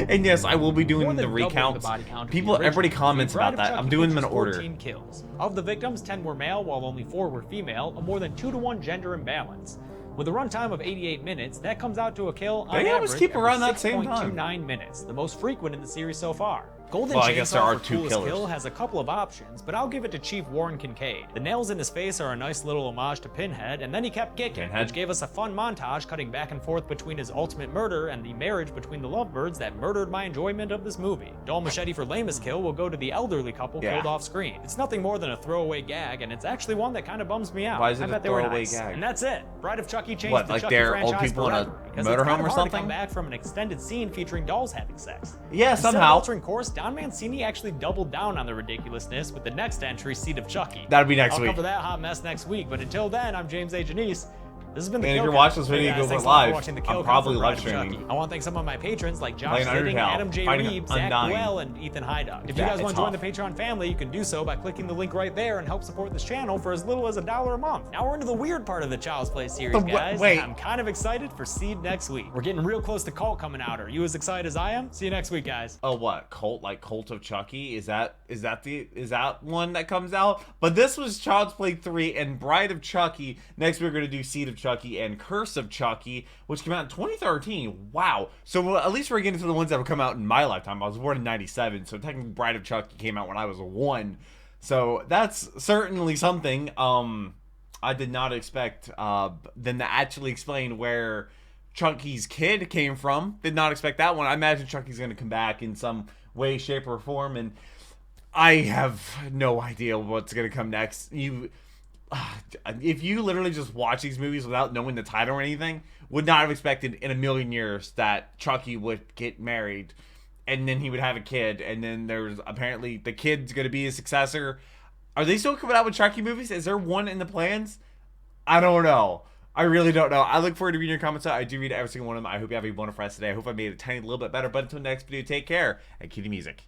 [SPEAKER 1] And yes, I will be doing the recounts. Everybody comments about that. I'm doing them in order.
[SPEAKER 2] 14 kills. Of the victims, 10 were male, while only 4 were female, a more than 2-to-1 gender imbalance. With a runtime of 88 minutes, that comes out to a kill on average
[SPEAKER 1] keep around that same time.
[SPEAKER 2] 6.29 minutes, the most frequent in the series so far. Golden
[SPEAKER 1] Well, I guess there are
[SPEAKER 2] Chainsaw for
[SPEAKER 1] 2
[SPEAKER 2] coolest
[SPEAKER 1] killers.
[SPEAKER 2] kill has a couple of options, but I'll give it to Chief Warren Kincaid. The nails in his face are a nice little homage to Pinhead, and then he kept kicking, which gave us a fun montage cutting back and forth between his ultimate murder and the marriage between the lovebirds that murdered my enjoyment of this movie. Dull machete for lamest kill will go to the elderly couple killed off screen. It's nothing more than a throwaway gag, and it's actually one that kind of bums me out.
[SPEAKER 1] Why is it
[SPEAKER 2] I
[SPEAKER 1] a
[SPEAKER 2] bet they were
[SPEAKER 1] throwaway
[SPEAKER 2] nice.
[SPEAKER 1] gag?
[SPEAKER 2] And that's it. Bride of Chucky changed
[SPEAKER 1] What,
[SPEAKER 2] the
[SPEAKER 1] like
[SPEAKER 2] Chucky
[SPEAKER 1] they're old
[SPEAKER 2] franchise
[SPEAKER 1] people in a
[SPEAKER 2] forever, because
[SPEAKER 1] motorhome
[SPEAKER 2] it's kind
[SPEAKER 1] or
[SPEAKER 2] of hard to
[SPEAKER 1] something?
[SPEAKER 2] come back from an extended scene featuring dolls having sex.
[SPEAKER 1] Yeah,
[SPEAKER 2] Instead of
[SPEAKER 1] somehow.
[SPEAKER 2] altering course, Don Mancini actually doubled down on the ridiculousness with the next entry, Seed of Chucky.
[SPEAKER 1] That'll be next week.
[SPEAKER 2] I'll cover that hot mess next week, but until then, I'm James A. Janice. This has been the
[SPEAKER 1] And if
[SPEAKER 2] Kill
[SPEAKER 1] you're
[SPEAKER 2] Count.
[SPEAKER 1] watching this video,
[SPEAKER 2] Hey guys,
[SPEAKER 1] go
[SPEAKER 2] thanks
[SPEAKER 1] for
[SPEAKER 2] a lot for
[SPEAKER 1] live.
[SPEAKER 2] watching the
[SPEAKER 1] I'm
[SPEAKER 2] Kill Count
[SPEAKER 1] probably
[SPEAKER 2] for
[SPEAKER 1] live
[SPEAKER 2] Bride of Chucky.
[SPEAKER 1] streaming.
[SPEAKER 2] I want to thank some of my patrons like Josh
[SPEAKER 1] Playing
[SPEAKER 2] Zitting,
[SPEAKER 1] Undertale,
[SPEAKER 2] Adam J.
[SPEAKER 1] fighting
[SPEAKER 2] Reeves, Zach
[SPEAKER 1] Undying.
[SPEAKER 2] Well, and Ethan Hyduck. If
[SPEAKER 1] Yeah,
[SPEAKER 2] you guys want
[SPEAKER 1] it's
[SPEAKER 2] to join the
[SPEAKER 1] tough.
[SPEAKER 2] Patreon family, you can do so by clicking the link right there and help support this channel for as little as $1 a month. Now we're into the weird part of the Child's Play series, guys.
[SPEAKER 1] wait.
[SPEAKER 2] I'm kind of excited for Seed next week. We're getting real close to Cult coming out. Are you as excited as I am? See you next week, guys.
[SPEAKER 1] Oh, what? Cult? Like Cult of Chucky? Is that one that comes out? But this was Child's Play 3 and Bride of Chucky. Next we're going to do Seed of Chucky and Curse of Chucky, which came out in 2013. Wow. So at least we're getting to the ones that will come out in my lifetime. I was born in 97, so technically Bride of Chucky came out when I was 1. So that's certainly something. I did not expect them to actually explain where Chucky's kid came from. Did not expect that one. I imagine Chucky's going to come back in some way, shape, or form, and I have no idea what's going to come next. If you literally just watch these movies without knowing the title or anything, would not have expected in a million years that Chucky would get married, and then he would have a kid, and then there's apparently the kid's going to be his successor. Are they still coming out with Chucky movies? Is there one in the plans? I don't know. I really don't know. I look forward to reading your comments. I do read every single one of them. I hope you have a wonderful rest today. I hope I made it a tiny little bit better. But until next video, take care and keep the music.